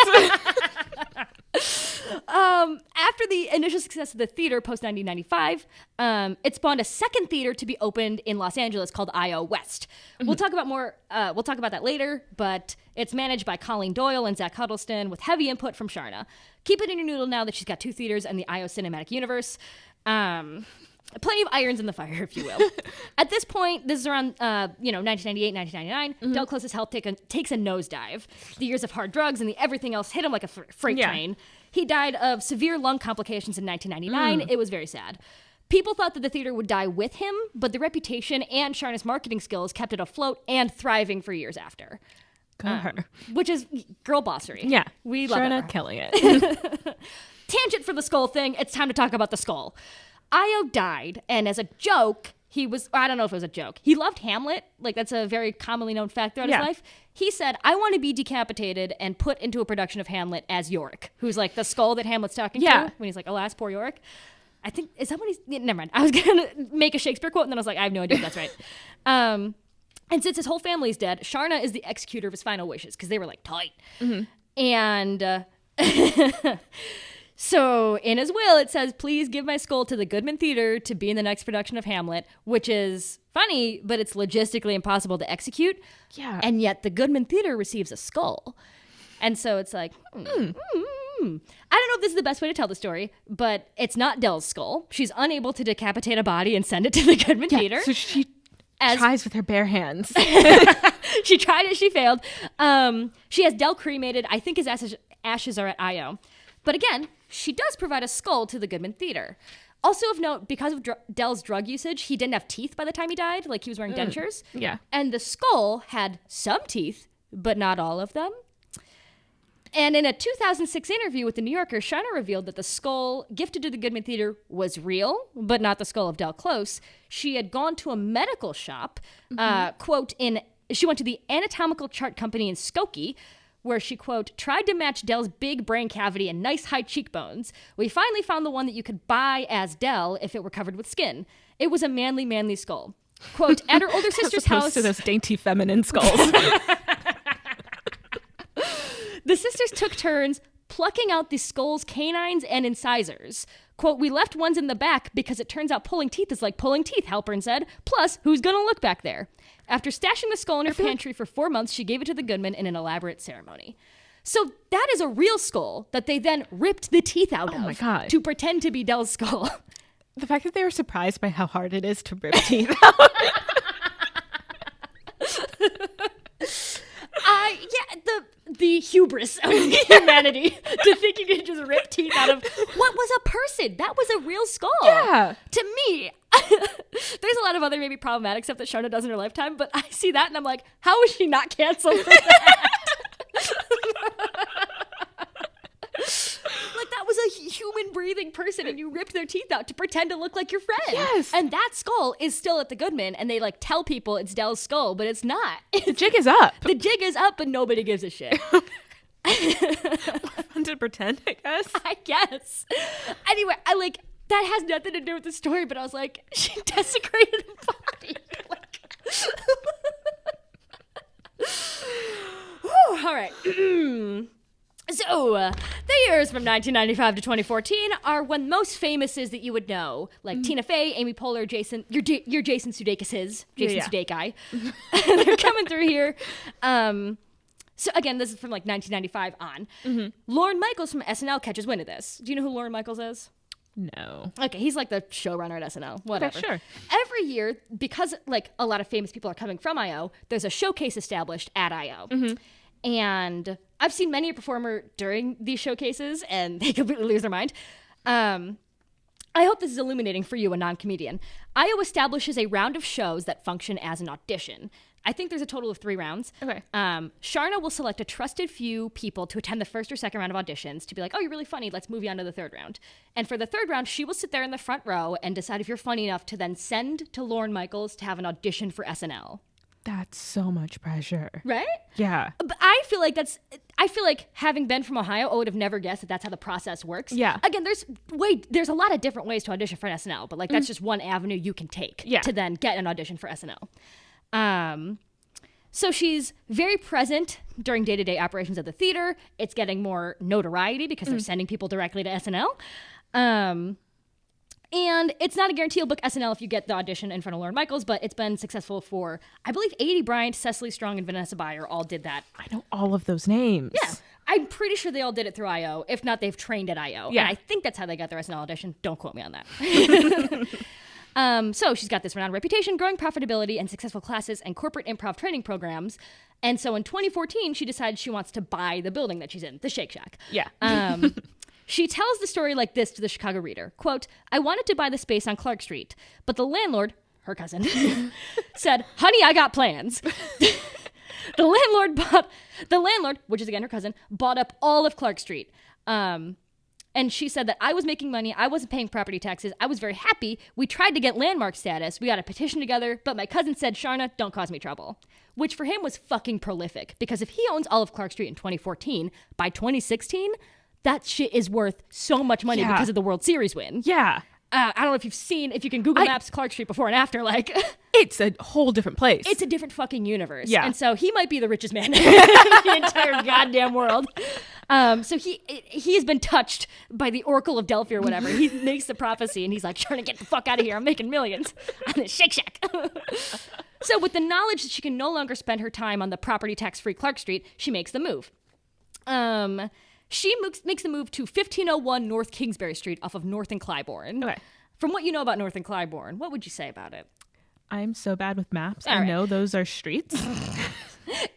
After the initial success of the theater post 1995, it spawned a second theater to be opened in Los Angeles called I.O. West. We'll talk about that later, but it's managed by Colleen Doyle and Zach Huddleston with heavy input from Charna. Keep it in your noodle now that she's got 2 theaters and the I.O. cinematic universe. Plenty of irons in the fire, if you will. At this point, this is around 1998, 1999. Del Close's health takes a nosedive. The years of hard drugs and everything else hit him like a freight train. He died of severe lung complications in 1999. It was very sad. People thought that the theater would die with him, but the reputation and Charna's marketing skills kept it afloat and thriving for years after. Which is girl bossery. Yeah. We love Charna it. killing it. Tangent for the skull thing. It's time to talk about the skull. Io died, and as a joke, I don't know if it was a joke. He loved Hamlet. Like, that's a very commonly known fact throughout his life. He said, I want to be decapitated and put into a production of Hamlet as Yorick, who's like the skull that Hamlet's talking to when he's like, alas, poor Yorick. I think, is that what he's, never mind. I was going to make a Shakespeare quote, and then I was like, I have no idea if that's right. And since his whole family's dead, Charna is the executor of his final wishes, because they were like tight. And so in his will, it says, please give my skull to the Goodman Theater to be in the next production of Hamlet, which is funny, but it's logistically impossible to execute. Yeah. And yet the Goodman Theater receives a skull. And so it's like, I don't know if this is the best way to tell the story, but it's not Del's skull. She's unable to decapitate a body and send it to the Goodman Theater. So she tries with her bare hands. She tried it, she failed. She has Del cremated. I think his ashes are at I.O. But again, she does provide a skull to the Goodman Theater. Also of note, because of Del's drug usage, he didn't have teeth by the time he died. Like, he was wearing dentures. Yeah. And the skull had some teeth, but not all of them. And in a 2006 interview with The New Yorker, Charna revealed that the skull gifted to the Goodman Theater was real, but not the skull of Del Close. She had gone to a medical shop, quote, she went to the Anatomical Chart Company in Skokie, where she, quote, tried to match Del's big brain cavity and nice high cheekbones. We finally found the one that you could buy as Del if it were covered with skin. It was a manly, manly skull. Quote, at her older sister's house. To those dainty feminine skulls. The sisters took turns plucking out the skull's canines and incisors. Quote, we left ones in the back because it turns out pulling teeth is like pulling teeth, Halpern said. Plus, who's going to look back there? After stashing the skull in her pantry for 4 months, she gave it to the Goodman in an elaborate ceremony. So that is a real skull that they then ripped the teeth out of to pretend to be Del's skull. The fact that they were surprised by how hard it is to rip teeth out. The hubris of humanity to think you can just rip teeth out of what was a person. That was a real skull. Yeah. To me, there's a lot of other maybe problematic stuff that Charna does in her lifetime, but I see that and I'm like, how is she not canceled for that? Like, that was a human breathing person and you ripped their teeth out to pretend to look like your friend. Yes. And that skull is still at the Goodman and they like tell people it's Del's skull, but it's not. The jig is up. The jig is up, but nobody gives a shit. Fun to pretend, I guess. I guess. Anyway, that has nothing to do with the story, but I was like, she desecrated a body. Whew, all right. So, the years from 1995 to 2014 are when most famous is that you would know, like Tina Fey, Amy Poehler, Jason, your Jason Sudeikis, Sudeikis. They're coming through here. So again, this is from like 1995 on. Lorne Michaels from SNL catches wind of this. Do you know who Lorne Michaels is? No. Okay, he's like the showrunner at SNL. Whatever. Okay, sure. Every year, because like a lot of famous people are coming from I.O., there's a showcase established at I.O. And I've seen many a performer during these showcases, and they completely lose their mind. I hope this is illuminating for you, a non-comedian. I.O. establishes a round of shows that function as an audition. I think there's a total of 3 rounds. Okay. Charna will select a trusted few people to attend the first or second round of auditions to be like, oh, you're really funny. Let's move you on to the 3rd round. And for the 3rd round, she will sit there in the front row and decide if you're funny enough to then send to Lorne Michaels to have an audition for SNL. That's so much pressure. Right? Yeah. But I feel like having been from Ohio, I would have never guessed that that's how the process works. Yeah. Again, there's a lot of different ways to audition for an SNL, but like that's just one avenue you can take to then get an audition for SNL. So she's very present during day-to-day operations of the theater. It's getting more notoriety because they're sending people directly to SNL. And it's not a guarantee you'll book SNL if you get the audition in front of Lorne Michaels, but it's been successful for, I believe, 80 Bryant, Cecily Strong, and Vanessa Bayer all did that. I know all of those names. Yeah. I'm pretty sure they all did it through I.O. If not, they've trained at I.O. Yeah. And I think that's how they got their SNL audition. Don't quote me on that. So she's got this renowned reputation, growing profitability, and successful classes and corporate improv training programs. And so in 2014, she decides she wants to buy the building that she's in, the Shake Shack. Yeah. She tells the story like this to the Chicago Reader. Quote, I wanted to buy the space on Clark Street, but the landlord, her cousin, said, honey, I got plans. The landlord, which is again her cousin, bought up all of Clark Street. And she said that I was making money. I wasn't paying property taxes. I was very happy. We tried to get landmark status. We got a petition together, but my cousin said, Charna, don't cause me trouble. Which for him was fucking prolific, because if he owns all of Clark Street in 2014, by 2016, that shit is worth so much money because of the World Series win. Yeah. I don't know if you can Google Maps Clark Street before and after, like. It's a whole different place. It's a different fucking universe. Yeah. And so he might be the richest man in the entire goddamn world. So he has been touched by the Oracle of Delphi or whatever. He makes the prophecy and he's like, trying to get the fuck out of here. I'm making millions on this Shake Shack. So with the knowledge that she can no longer spend her time on the property tax-free Clark Street, she makes the move. She makes the move to 1501 North Kingsbury Street off of North and Clybourne. Okay. From what you know about North and Clybourne, what would you say about it? I'm so bad with maps. All I right. know those are streets.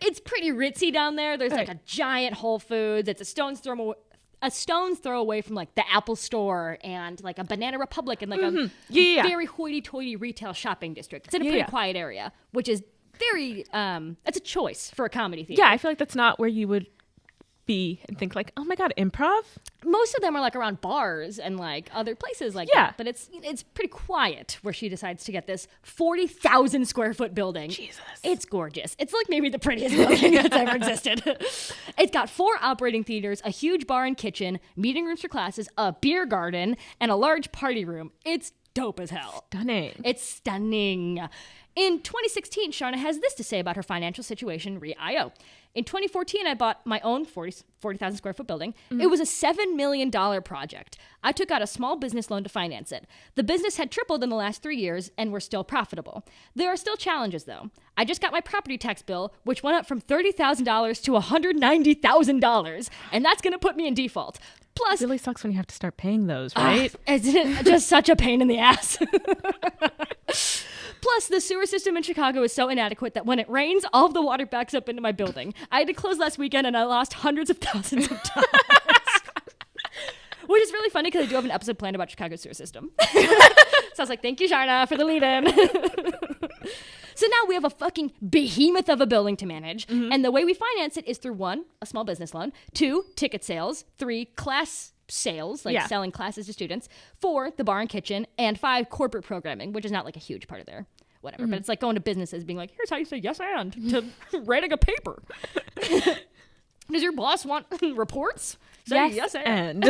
It's pretty ritzy down there. There's like a giant Whole Foods. It's a stone's throw away from like the Apple Store and like a Banana Republic and like a very hoity-toity retail shopping district. It's in a pretty quiet area, which is very, it's a choice for a comedy theater. Yeah, I feel like that's not where you would be and think like, oh my God, improv? Most of them are like around bars and like other places like that. But it's pretty quiet where she decides to get this 40,000 square foot building. Jesus. It's gorgeous. It's like maybe the prettiest building that's ever existed. It's got 4 operating theaters, a huge bar and kitchen, meeting rooms for classes, a beer garden, and a large party room. It's dope as hell. Stunning. It's stunning. In 2016, Charna has this to say about her financial situation re-IO. In 2014, I bought my own 40,000 square foot building. It was a $7 million project. I took out a small business loan to finance it. The business had tripled in the last 3 years and we're still profitable. There are still challenges though. I just got my property tax bill, which went up from $30,000 to $190,000, and that's going to put me in default. Plus, it really sucks when you have to start paying those, right? Isn't it just such a pain in the ass? Plus, the sewer system in Chicago is so inadequate that when it rains, all of the water backs up into my building. I had to close last weekend and I lost hundreds of thousands of dollars. Which is really funny because I do have an episode planned about Chicago's sewer system. So I was like, thank you, Charna, for the lead-in. So now we have a fucking behemoth of a building to manage. And the way we finance it is through 1, a small business loan, 2, ticket sales, 3, class sales, like selling classes to students, 4, the bar and kitchen, and 5, corporate programming, which is not like a huge part of their whatever. But it's like going to businesses being like, here's how you say yes and to writing a paper. Does your boss want reports? Say yes and.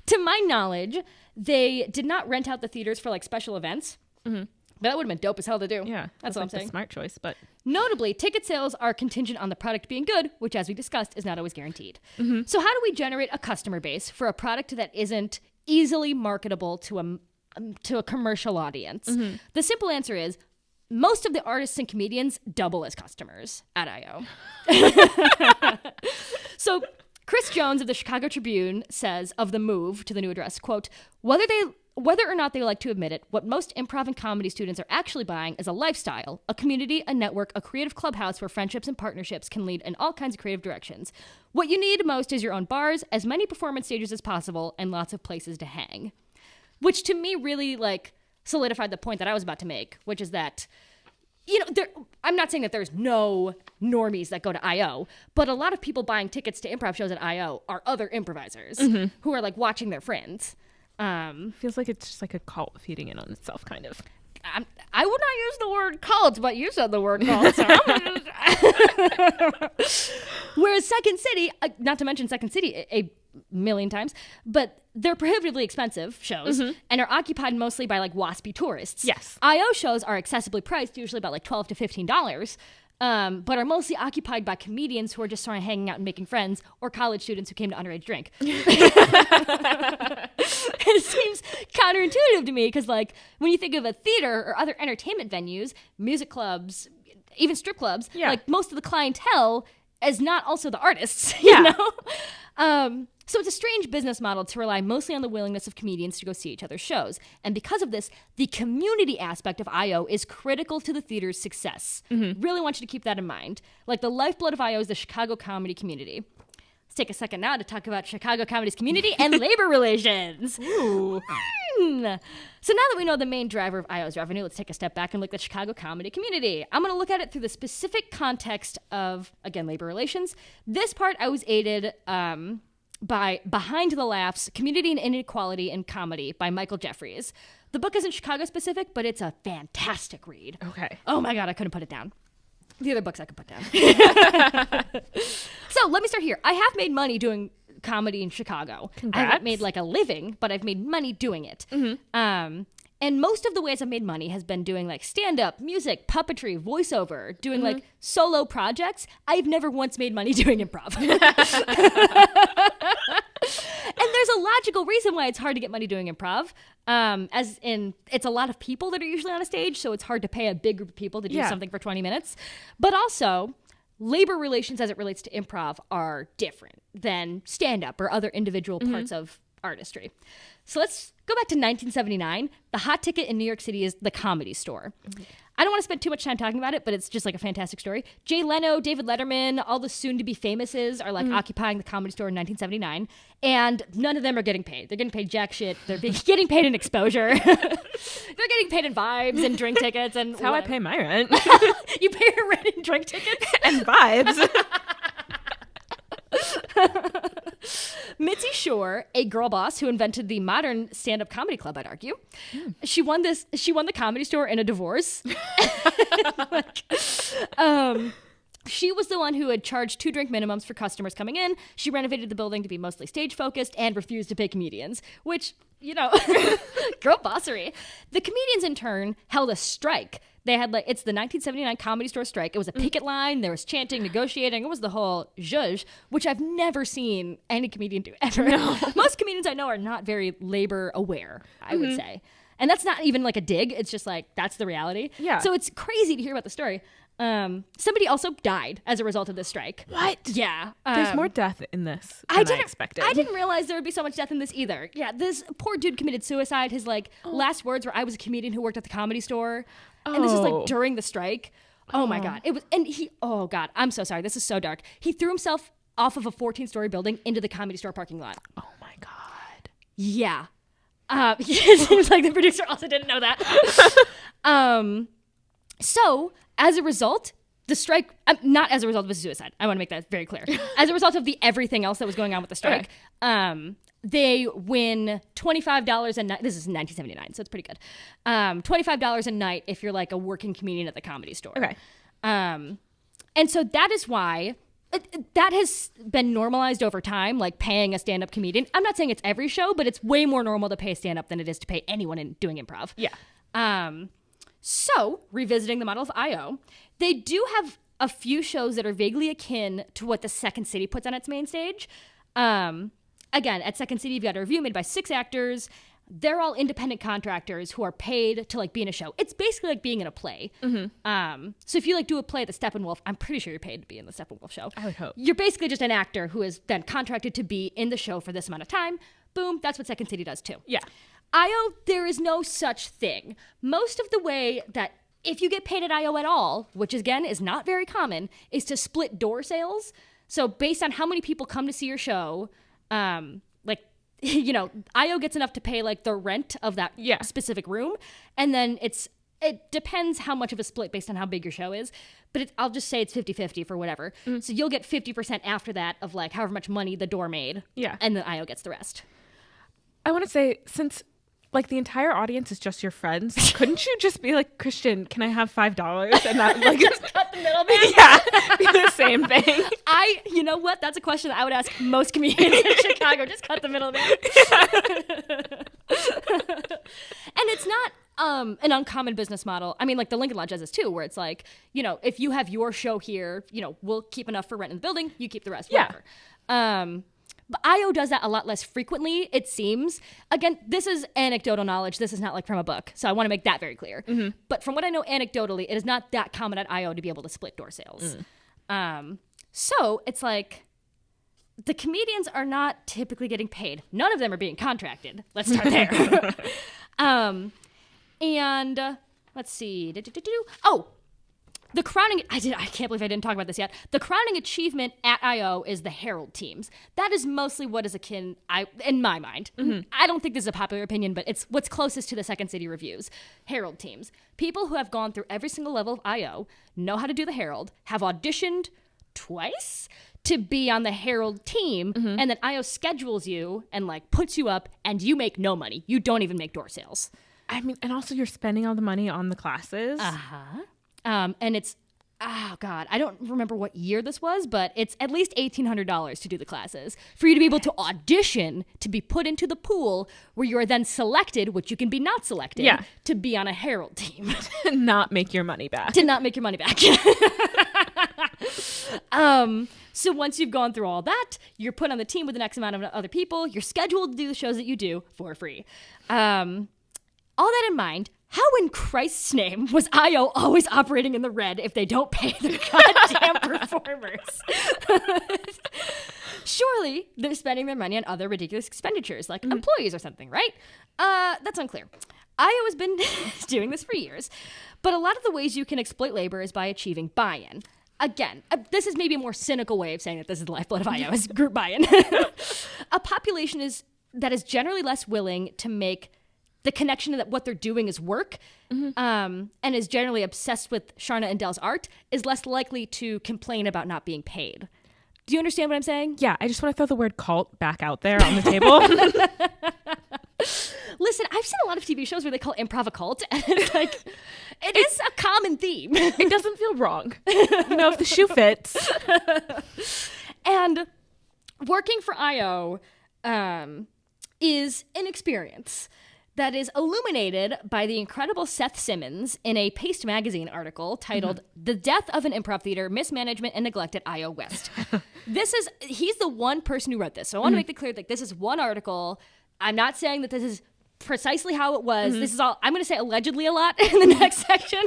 To my knowledge, they did not rent out the theaters for like special events. But that would have been dope as hell to do. Yeah, that's what I'm saying. A smart choice, but notably, ticket sales are contingent on the product being good, which, as we discussed, is not always guaranteed. So how do we generate a customer base for a product that isn't easily marketable to a commercial audience? The simple answer is most of the artists and comedians double as customers at I.O. So Chris Jones of the Chicago Tribune says of the move to the new address, quote, whether or not they like to admit it, what most improv and comedy students are actually buying is a lifestyle, a community, a network, a creative clubhouse where friendships and partnerships can lead in all kinds of creative directions. What you need most is your own bars, as many performance stages as possible, and lots of places to hang. Which to me really like solidified the point that I was about to make, which is that, you know, I'm not saying that there's no normies that go to I.O., but a lot of people buying tickets to improv shows at I.O. are other improvisers who are like watching their friends. Feels like it's just like a cult feeding in on itself, kind of. I would not use the word cult, but you said the word cult, so I'm gonna use Whereas Second City, not to mention Second City a million times, but they're prohibitively expensive shows and are occupied mostly by like waspy tourists. Yes. I.O. shows are accessibly priced, usually about like $12 to $15. But are mostly occupied by comedians who are just sort of hanging out and making friends, or college students who came to underage drink. It seems counterintuitive to me because, like, when you think of a theater or other entertainment venues, music clubs, even strip clubs, like, most of the clientele is not also the artists, you know? So it's a strange business model to rely mostly on the willingness of comedians to go see each other's shows. And because of this, the community aspect of I.O. is critical to the theater's success. Really want you to keep that in mind. Like, the lifeblood of I.O. is the Chicago comedy community. Let's take a second now to talk about Chicago comedy's community and labor relations. Ooh. So now that we know the main driver of I.O.'s revenue, let's take a step back and look at the Chicago comedy community. I'm going to look at it through the specific context of, again, labor relations. This part I was aided by Behind the Laughs, Community and Inequality in Comedy by Michael Jeffries. The book isn't Chicago specific, but it's a fantastic read. Okay. Oh my God, I couldn't put it down. The other books I could put down. So let me start here. I have made money doing comedy in Chicago. Congrats. I haven't made like a living, but I've made money doing it. And most of the ways I've made money has been doing like stand-up, music, puppetry, voiceover, doing like solo projects. I've never once made money doing improv. And there's a logical reason why it's hard to get money doing improv. As in, it's a lot of people that are usually on a stage, so it's hard to pay a big group of people to do something for 20 minutes. But also, labor relations as it relates to improv are different than stand-up or other individual parts of artistry. So let's go back to 1979. The hot ticket in New York City is the Comedy Store. I don't want to spend too much time talking about it, but it's just like a fantastic story. Jay Leno, David Letterman, all the soon-to-be famouses are like occupying the Comedy Store in 1979, and none of them are getting paid. They're getting paid jack shit. They're getting paid in exposure. They're getting paid in vibes and drink tickets. And that's how I pay my rent. You pay your rent in drink tickets? And vibes. Mitzi Shore, a girl boss who invented the modern stand-up comedy club, I'd argue. She won the Comedy Store in a divorce. She was the one who had charged 2 drink minimums for customers coming in. She renovated the building to be mostly stage-focused and refused to pay comedians, which, you know, girl bossery. The comedians, in turn, held a strike. They had it's the 1979 Comedy Store strike. It was a picket line. There was chanting, negotiating. It was the whole zhuzh, which I've never seen any comedian do ever. No. Most comedians I know are not very labor aware, I would say. And that's not even like a dig. It's just like, that's the reality. Yeah. So it's crazy to hear about the story. Somebody also died as a result of this strike. What? Yeah. There's more death in this than I expected. I didn't realize there would be so much death in this either. Yeah, this poor dude committed suicide. His last words were, "I was a comedian who worked at the Comedy Store." And this is like during the strike. Oh my God. It was, and oh God, I'm so sorry. This is so dark. He threw himself off of a 14-story building into the Comedy Store parking lot. Oh my God. Yeah. It seems like the producer also didn't know that. So, as a result, the strike, not as a result of his suicide, I want to make that very clear. As a result of the everything else that was going on with the strike, they win $25 a night. This is 1979, so it's pretty good. $25 a night if you're like a working comedian at the Comedy Store. Okay. And so that is why that has been normalized over time, like paying a stand-up comedian. I'm not saying it's every show, but it's way more normal to pay a stand-up than it is to pay anyone in doing improv. Yeah. So, revisiting the model of I.O., they do have a few shows that are vaguely akin to what the Second City puts on its main stage. Again, at Second City, you've got a review made by 6 actors. they're all independent contractors who are paid to like be in a show. It's basically like being in a play. So if you like do a play at the Steppenwolf, I'm pretty sure you're paid to be in the Steppenwolf show. I would hope. You're basically just an actor who is then contracted to be in the show for this amount of time. Boom, that's what Second City does too. Yeah. IO, there is no such thing. Most of the way that if you get paid at IO at all, which again is not very common, is to split door sales. So based on how many people come to see your show, like, you know, IO gets enough to pay like the rent of that specific room. And then it depends how much of a split based on how big your show is. But I'll just say it's 50-50 for whatever. So you'll get 50% after that of like however much money the door made. Yeah. And then IO gets the rest. I want to say, since like the entire audience is just your friends, couldn't you just be like, Christian, can I have $5? And that like just cut the middleman. Yeah, be the same thing. You know what? That's a question that I would ask most comedians in Chicago. Just cut the middleman. And it's not an uncommon business model. I mean, like the Lincoln Lodge does this too, where it's like, you know, if you have your show here, you know, we'll keep enough for rent in the building, you keep the rest, whatever. But IO does that a lot less frequently, it seems. Again, this is anecdotal knowledge. This is not like from a book. So I want to make that very clear. But from what I know anecdotally, it is not that common at IO to be able to split door sales. So it's like the comedians are not typically getting paid. None of them are being contracted. Let's start there. And let's see. Oh, the crowning, I can't believe I didn't talk about this yet. The crowning achievement at IO is the Herald teams. That is mostly what is akin, in my mind. I don't think this is a popular opinion, but it's what's closest to the Second City reviews. Herald teams. People who have gone through every single level of IO, know how to do the Herald, have auditioned twice to be on the Herald team, and then IO schedules you and like puts you up, and you make no money. You don't even make door sales. I mean, and also you're spending all the money on the classes. And it's, oh God, I don't remember what year this was, but it's at least $1,800 to do the classes for you to be able to audition, to be put into the pool where you are then selected, which you can be not selected, to be on a Herald team. To not make your money back. To not make your money back. So once you've gone through all that, you're put on the team with the next amount of other people. You're scheduled to do the shows that you do for free. All that in mind, how in Christ's name was IO always operating in the red if they don't pay their goddamn performers? Surely they're spending their money on other ridiculous expenditures, like employees or something, right? That's unclear. IO has been doing this for years, but a lot of the ways you can exploit labor is by achieving buy-in. Again, this is maybe a more cynical way of saying that this is the lifeblood of IO, is group buy-in. A population that is generally less willing to make the connection that what they're doing is work, and is generally obsessed with Charna and Dell's art, is less likely to complain about not being paid. Do you understand what I'm saying? Yeah, I just want to throw the word cult back out there on the table. Listen, I've seen a lot of TV shows where they call improv a cult, and it's like, it is a common theme. It doesn't feel wrong. You know, if the shoe fits. And working for IO is an experience that is illuminated by the incredible Seth Simmons in a Paste magazine article titled The Death of an Improv Theater, Mismanagement and Neglect at IO West. He's the one person who wrote this. So I want to make it clear that this is one article. I'm not saying that this is precisely how it was. This is all, I'm going to say allegedly a lot in the next section.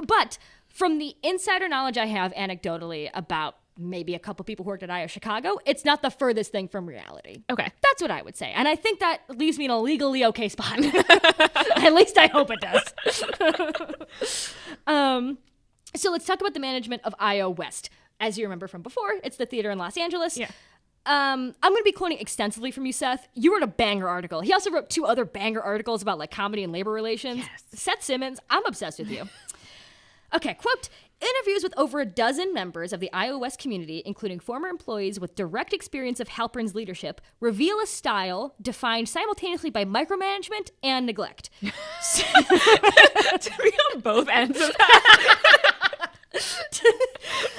But from the insider knowledge I have anecdotally about maybe a couple people who worked at IO Chicago, it's not the furthest thing from reality. Okay. That's what I would say. And I think that leaves me in a legally okay spot. At least I hope it does. So let's talk about the management of IO West. As you remember from before, it's the theater in Los Angeles. Yeah. I'm going to be quoting extensively from you, Seth. You wrote a banger article. He also wrote 2 other banger articles about like comedy and labor relations. Yes. Seth Simmons, I'm obsessed with you. Okay, quote, interviews with over a dozen members of the IO West community, including former employees with direct experience of Halpern's leadership, reveal a style defined simultaneously by micromanagement and neglect. To be on both ends of that.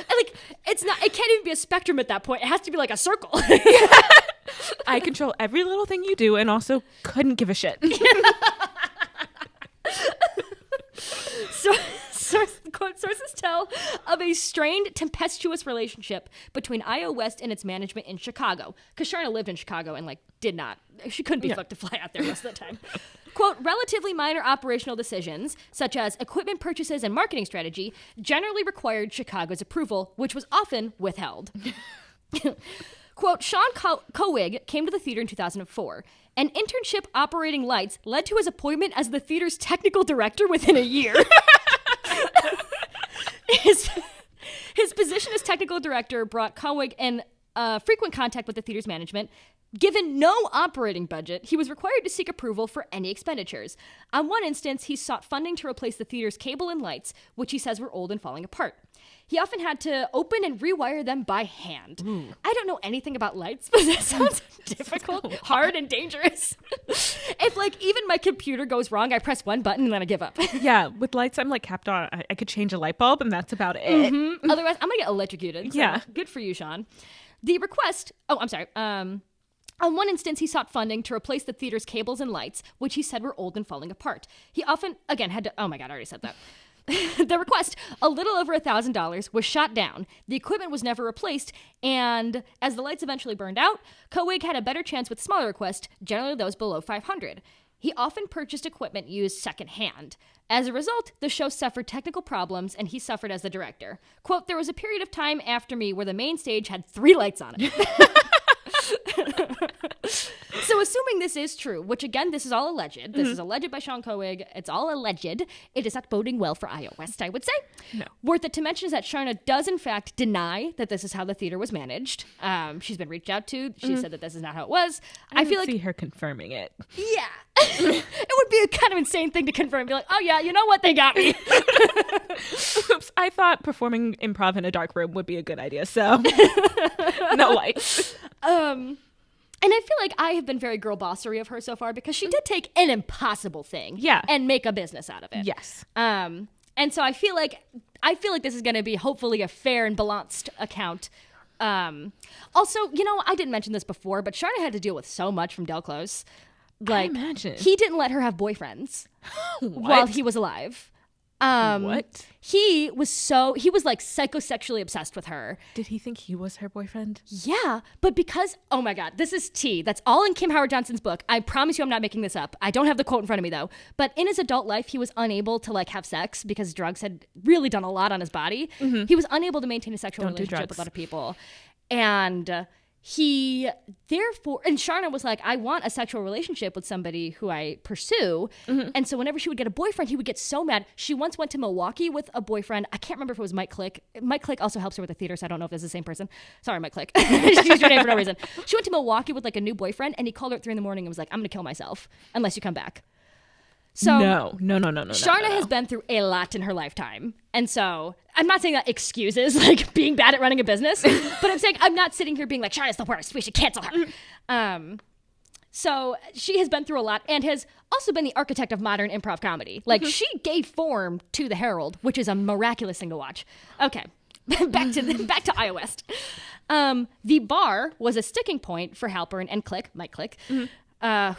Like, it can't even be a spectrum at that point. It has to be like a circle. I control every little thing you do and also couldn't give a shit. Quote Quote, sources tell of a strained, tempestuous relationship between IO West and its management in Chicago. Because Charna lived in Chicago and, like, she couldn't be fucked to fly out there most of the time. Quote, relatively minor operational decisions, such as equipment purchases and marketing strategy, generally required Chicago's approval, which was often withheld. Quote, Sean Coig came to the theater in 2004. An internship operating lights led to his appointment as the theater's technical director within a year. His position as technical director brought Coig in frequent contact with the theater's management. Given no operating budget, he was required to seek approval for any expenditures. On one instance, he sought funding to replace the theater's cable and lights, which he says were old and falling apart. He often had to open and rewire them by hand. Ooh. I don't know anything about lights, but that sounds difficult, hard, and dangerous. If, like, even my computer goes wrong, I press one button and then I give up. Yeah, with lights, I'm, like, capped on. I could change a light bulb, and that's about it. Mm-hmm. Otherwise, I'm going to get electrocuted. So yeah. Good for you, Sean. The request... Oh, I'm sorry. On one instance, he sought funding to replace the theater's cables and lights, which he said were old and falling apart. He often, again, had to... Oh, my God, I already said that. The request, a little over $1,000, was shot down. The equipment was never replaced, and as the lights eventually burned out, Coig had a better chance with smaller requests, generally those below $500. He often purchased equipment used secondhand. As a result, the show suffered technical problems, and he suffered as the director. Quote, there was a period of time after me where the main stage had 3 lights on it. So assuming this is true, which again, this is all alleged. This is alleged by Sean Coig. It's all alleged. It is not boding well for IO West, I would say. No. Worth it to mention is that Charna does in fact deny that this is how the theater was managed. She's been reached out to. She said that this is not how it was. I feel like see her confirming it. Yeah. It would be a kind of insane thing to confirm. Be like, oh yeah, you know what? They got me. Oops, I thought performing improv in a dark room would be a good idea, so no lights. And I feel like I have been very girl bossery of her so far because she did take an impossible thing and make a business out of it. Yes. And so I feel like this is going to be hopefully a fair and balanced account. Also, you know, I didn't mention this before, but Charna had to deal with so much from Del Close. Like, I imagine. He didn't let her have boyfriends while he was alive. What? He was like psychosexually obsessed with her. Did he think he was her boyfriend? Yeah, but because, oh my God, this is tea. That's all in Kim Howard Johnson's book. I promise you I'm not making this up. I don't have the quote in front of me though. But in his adult life, he was unable to like have sex because drugs had really done a lot on his body. Mm-hmm. He was unable to maintain a sexual relationship with other people. And he therefore, and Charna was like, I want a sexual relationship with somebody who I pursue. Mm-hmm. And so whenever she would get a boyfriend, he would get so mad. She once went to Milwaukee with a boyfriend. I can't remember if it was Mike Click. Mike Click also helps her with the theater, so I don't know if this is the same person. Sorry, Mike Click. She used your name for no reason. She went to Milwaukee with like a new boyfriend, and he called her at 3 a.m. and was like, I'm going to kill myself unless you come back. So no. Charna has been through a lot in her lifetime. And so I'm not saying that excuses like being bad at running a business, but I'm saying I'm not sitting here being like, Charna's the worst. We should cancel her. So she has been through a lot and has also been the architect of modern improv comedy. Like she gave form to the Herald, which is a miraculous thing to watch. Okay. back to IO West. The bar was a sticking point for Halpern and Mike Click. Mm-hmm.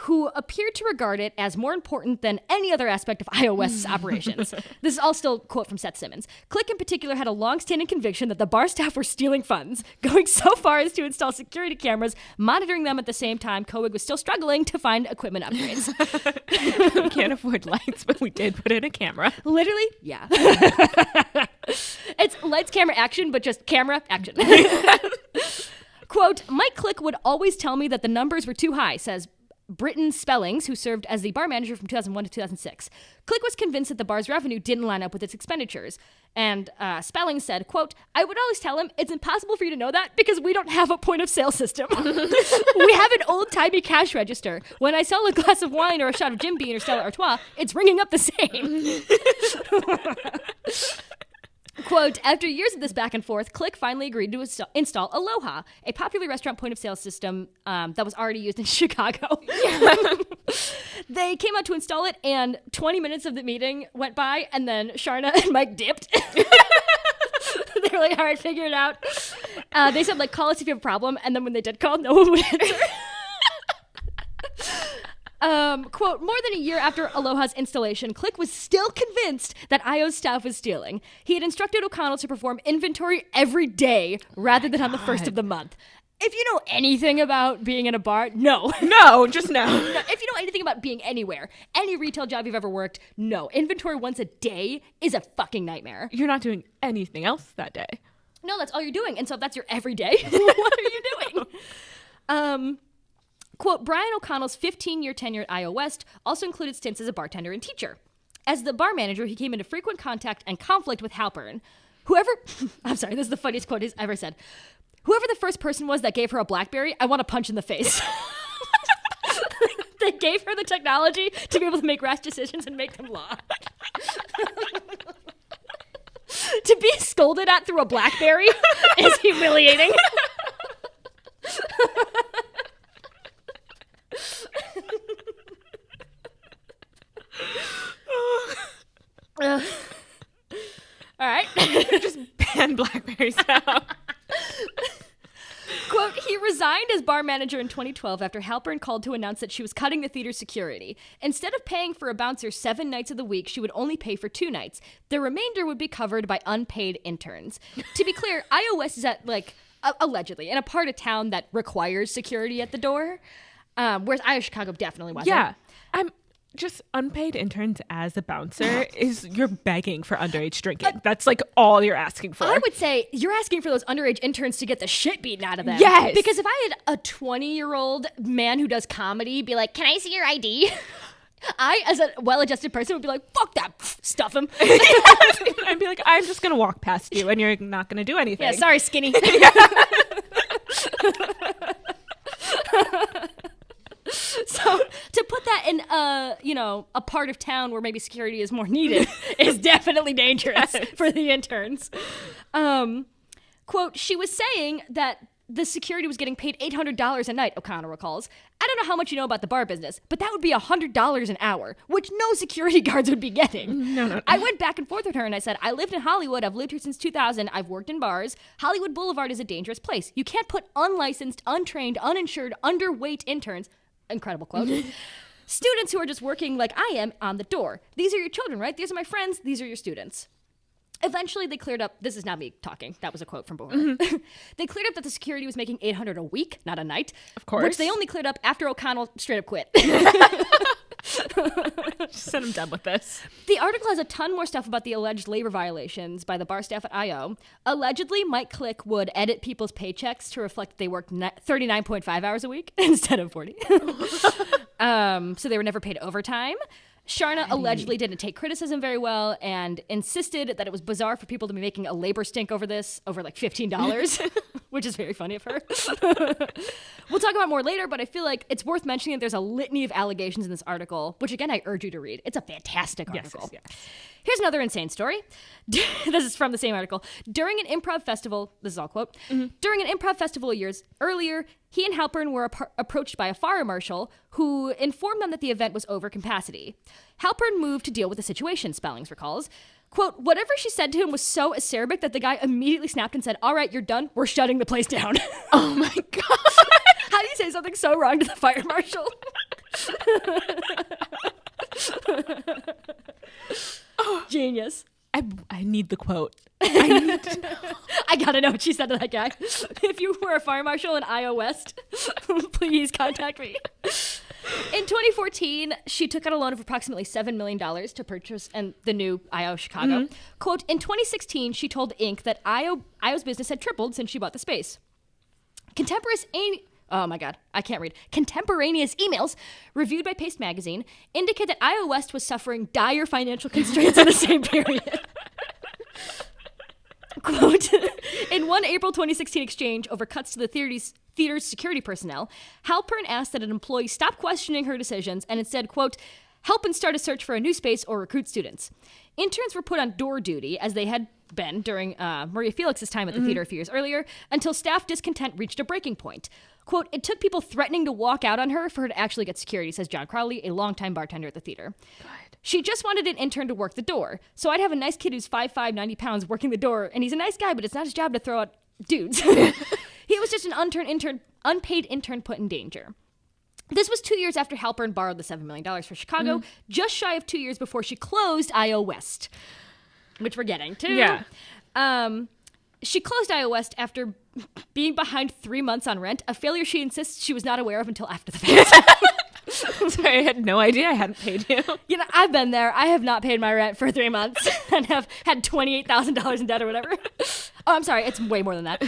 Who appeared to regard it as more important than any other aspect of IO West's operations. This is all still a quote from Seth Simmons. Click in particular had a long-standing conviction that the bar staff were stealing funds, going so far as to install security cameras, monitoring them at the same time Coig was still struggling to find equipment upgrades. We can't afford lights, but we did put in a camera. Literally, yeah. It's lights, camera, action, but just camera, action. Quote, Mike Click would always tell me that the numbers were too high, says Britton Spellings, who served as the bar manager from 2001 to 2006. Click was convinced that the bar's revenue didn't line up with its expenditures. And Spellings said, quote, I would always tell him, it's impossible for you to know that because we don't have a point of sale system. We have an old-timey cash register. When I sell a glass of wine or a shot of Jim Beam or Stella Artois, it's ringing up the same. Quote, after years of this back and forth, Click finally agreed to install Aloha, a popular restaurant point of sale system that was already used in Chicago. Yeah. They came out to install it, and 20 minutes of the meeting went by, and then Charna and Mike dipped. They were like, all right, figure it out. They said, like, call us if you have a problem, and then when they did call, no one would answer. Quote, more than a year after Aloha's installation, Click was still convinced that IO's staff was stealing. He had instructed O'Connell to perform inventory every day rather than on the first of the month. If you know anything about being in a bar, no. No, just no. If you know anything about being anywhere, any retail job you've ever worked, no. Inventory once a day is a fucking nightmare. You're not doing anything else that day. No, that's all you're doing. And so if that's your everyday, what are you doing? Quote, Brian O'Connell's 15-year tenure at IO West also included stints as a bartender and teacher. As the bar manager, he came into frequent contact and conflict with Halpern. I'm sorry, this is the funniest quote he's ever said. Whoever the first person was that gave her a BlackBerry, I want to punch in the face. They gave her the technology to be able to make rash decisions and make them law. To be scolded at through a BlackBerry is humiliating. All right. Just ban BlackBerries now. Quote, he resigned as bar manager in 2012 after Halpern called to announce that she was cutting the theater's security. Instead of paying for a bouncer 7 nights of the week, she would only pay for 2 nights. The remainder would be covered by unpaid interns. To be clear, IO West is at, allegedly, in a part of town that requires security at the door, whereas IO Chicago definitely wasn't. Yeah. Just unpaid interns as a bouncer is you're begging for underage drinking. That's all you're asking for. I would say you're asking for those underage interns to get the shit beaten out of them. Yes. Because if I had a 20-year-old man who does comedy be like, can I see your ID? I, as a well-adjusted person, would be like, fuck that, stuff him. I'd be like, I'm just going to walk past you and you're not going to do anything. Yeah, sorry, skinny. So to put that in a part of town where maybe security is more needed is definitely dangerous for the interns. Quote, she was saying that the security was getting paid $800 a night, O'Connell recalls. I don't know how much you know about the bar business, but that would be $100 an hour, which no security guards would be getting. No. I went back and forth with her and I said, I lived in Hollywood. I've lived here since 2000. I've worked in bars. Hollywood Boulevard is a dangerous place. You can't put unlicensed, untrained, uninsured, underweight interns, incredible quote, students who are just working like I am on the door. These are your children, right? These are my friends. These are your students. Eventually, they cleared up. This is not me talking. That was a quote from Boomer. Mm-hmm. They cleared up that the security was making $800 a week, not a night. Of course. Which they only cleared up after O'Connell straight up quit. Just said I'm done with this. The article has a ton more stuff about the alleged labor violations by the bar staff at IO. Allegedly, Mike Click would edit people's paychecks to reflect they worked 39.5 hours a week instead of 40. So they were never paid overtime. Charna allegedly didn't take criticism very well and insisted that it was bizarre for people to be making a labor stink over this, over $15, which is very funny of her. We'll talk about more later, but I feel like it's worth mentioning that there's a litany of allegations in this article, which again, I urge you to read. It's a fantastic article. Yes. Here's another insane story. This is from the same article. During an improv festival, this is all quote, during an improv festival years earlier, he and Halpern were approached by a fire marshal who informed them that the event was over capacity. Halpern moved to deal with the situation, Spellings recalls. Quote, whatever she said to him was so acerbic that the guy immediately snapped and said, all right, you're done. We're shutting the place down. Oh my God. How do you say something so wrong to the fire marshal? Genius. I need the quote. I need to know. I gotta know what she said to that guy. If you were a fire marshal in IO West, please contact me. In 2014, she took out a loan of approximately $7 million to purchase the new IO Chicago. Quote, in 2016, she told Inc. that IO's business had tripled since she bought the space. Oh my God, I can't read. Contemporaneous emails reviewed by Paste Magazine indicate that IO West was suffering dire financial constraints in the same period. Quote, in one April 2016 exchange over cuts to the theater's security personnel, Halpern asked that an employee stop questioning her decisions and instead, quote, help and start a search for a new space or recruit students. Interns were put on door duty, as they had been during Maria Felix's time at the theater a few years earlier, until staff discontent reached a breaking point. Quote, it took people threatening to walk out on her for her to actually get security, says John Crowley, a longtime bartender at the theater. God. She just wanted an intern to work the door. So I'd have a nice kid who's 5'5", 90 pounds working the door, and he's a nice guy, but it's not his job to throw out dudes. He was just an unpaid intern put in danger. This was 2 years after Halpern borrowed the $7 million for Chicago, just shy of 2 years before she closed IO West, which we're getting to. Yeah. She closed IO West after being behind 3 months on rent, a failure she insists she was not aware of until after the fact. Sorry, I had no idea I hadn't paid you. You know, I've been there. I have not paid my rent for 3 months and have had $28,000 in debt or whatever. Oh, I'm sorry. It's way more than that.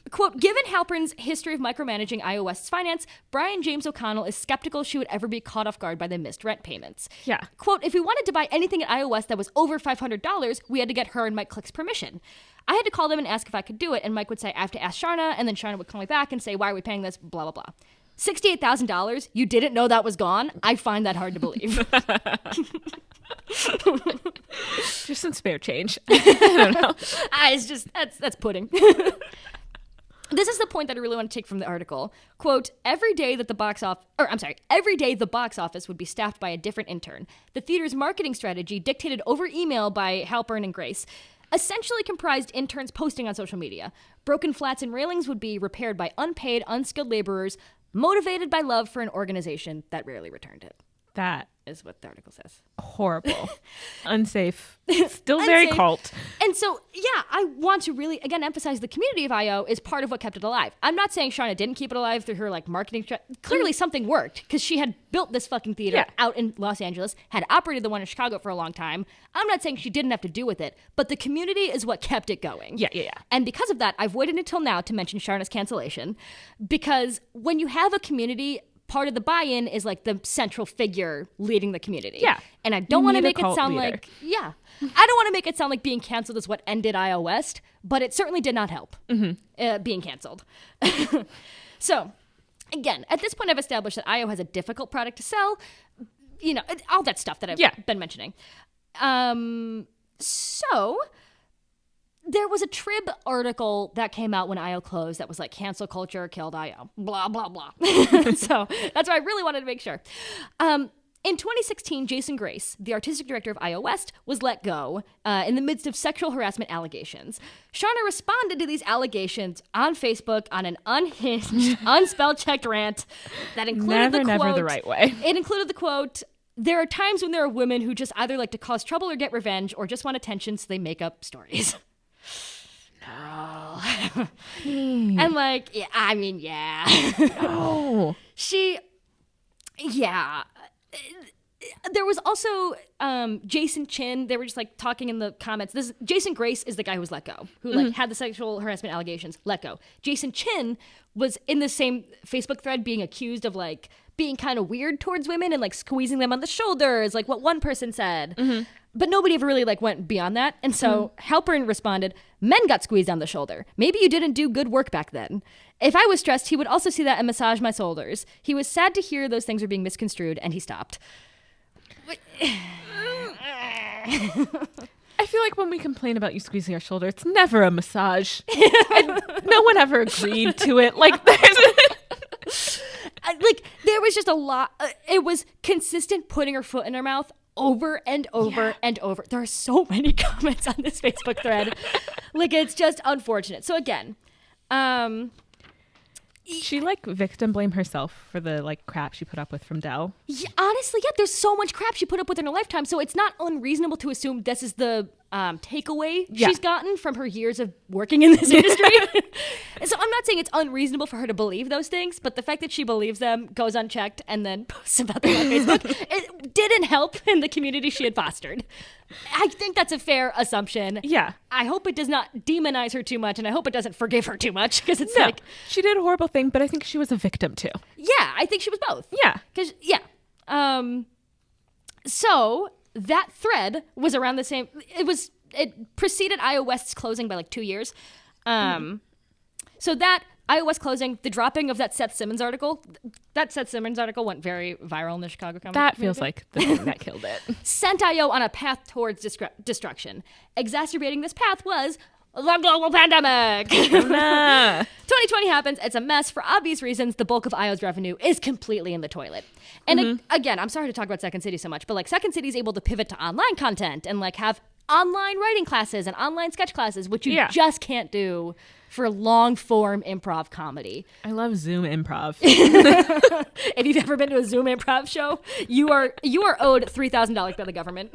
Quote, given Halpern's history of micromanaging IO West's finance, Brian James O'Connell is skeptical she would ever be caught off guard by the missed rent payments. Yeah. Quote, if we wanted to buy anything at IO West that was over $500, we had to get her and Mike Click's permission. I had to call them and ask if I could do it, and Mike would say, I have to ask Charna, and then Charna would call me back and say, why are we paying this, blah, blah, blah. $68,000? You didn't know that was gone? I find that hard to believe. Just some spare change. I don't know. It's just, that's pudding. This is the point that I really want to take from the article. Quote, every day the box office would be staffed by a different intern. The theater's marketing strategy, dictated over email by Halpern and Grace, essentially comprised interns posting on social media. Broken flats and railings would be repaired by unpaid, unskilled laborers, motivated by love for an organization that rarely returned it. That is what the article says. Horrible. Unsafe. Still very Unsafe. cult. And so, yeah, I want to really, again, emphasize the community of IO is part of what kept it alive. I'm not saying Charna didn't keep it alive through her, like, marketing. Clearly something worked because she had built this fucking theater out in Los Angeles, had operated the one in Chicago for a long time. I'm not saying she didn't have to do with it, but the community is what kept it going. Yeah. And because of that, I've waited until now to mention Charna's cancellation because when you have a community, part of the buy-in is like the central figure leading the community. Yeah. And I don't want to make it sound leader. like, I don't want to make it sound like being canceled is what ended IO West, but it certainly did not help being canceled. So, again, at this point I've established that IO has a difficult product to sell, you know, all that stuff that I've been mentioning. So there was a Trib article that came out when IO closed that was like, cancel culture killed IO, blah, blah, blah. So that's why I really wanted to make sure. In 2016, Jason Grace, the artistic director of IO West, was let go in the midst of sexual harassment allegations. Charna responded to these allegations on Facebook on an unhinged, unspell-checked rant that included the quote... Never the right way. It included the quote, there are times when there are women who just either like to cause trouble or get revenge or just want attention, so they make up stories. No. And like, No. There was also Jason Chin. They were just like talking in the comments. Jason Grace is the guy who was let go, who like had the sexual harassment allegations, let go. Jason Chin was in the same Facebook thread being accused of like being kind of weird towards women and like squeezing them on the shoulders, like what one person said. But nobody ever really like went beyond that. And so Halpern responded, men got squeezed on the shoulder. Maybe you didn't do good work back then. If I was stressed, he would also see that and massage my shoulders. He was sad to hear those things were being misconstrued, and he stopped. I feel like when we complain about you squeezing our shoulder, it's never a massage. No one ever agreed to it. Like, there was just a lot. It was consistent putting her foot in her mouth over and over and over. There are so many comments on this Facebook thread. Like, it's just unfortunate. So again, she like victim blame herself for the like crap she put up with from Dell. Yeah, honestly, there's so much crap she put up with in her lifetime. So it's not unreasonable to assume this is the takeaway she's gotten from her years of working in this industry. So I'm not saying it's unreasonable for her to believe those things, but the fact that she believes them, goes unchecked, and then posts about them on Facebook, it didn't help in the community she had fostered. I think that's a fair assumption. Yeah. I hope it does not demonize her too much, and I hope it doesn't forgive her too much, because it's like... She did a horrible thing, but I think she was a victim too. Yeah, I think she was both. Yeah. Because, so that thread was around the same... It preceded IO West's closing by like 2 years. So that IO West closing, the dropping of that Seth Simmons article went very viral in the Chicago comedy That feels like the thing that killed it. Sent IO on a path towards destruction. Exacerbating this path was the global pandemic. 2020 happens. It's a mess. For obvious reasons, the bulk of IO's revenue is completely in the toilet. And again, I'm sorry to talk about Second City so much, but like Second City is able to pivot to online content and like have online writing classes and online sketch classes, which you just can't do for long-form improv comedy. I love Zoom improv. If you've ever been to a Zoom improv show, you are owed $3,000 by the government.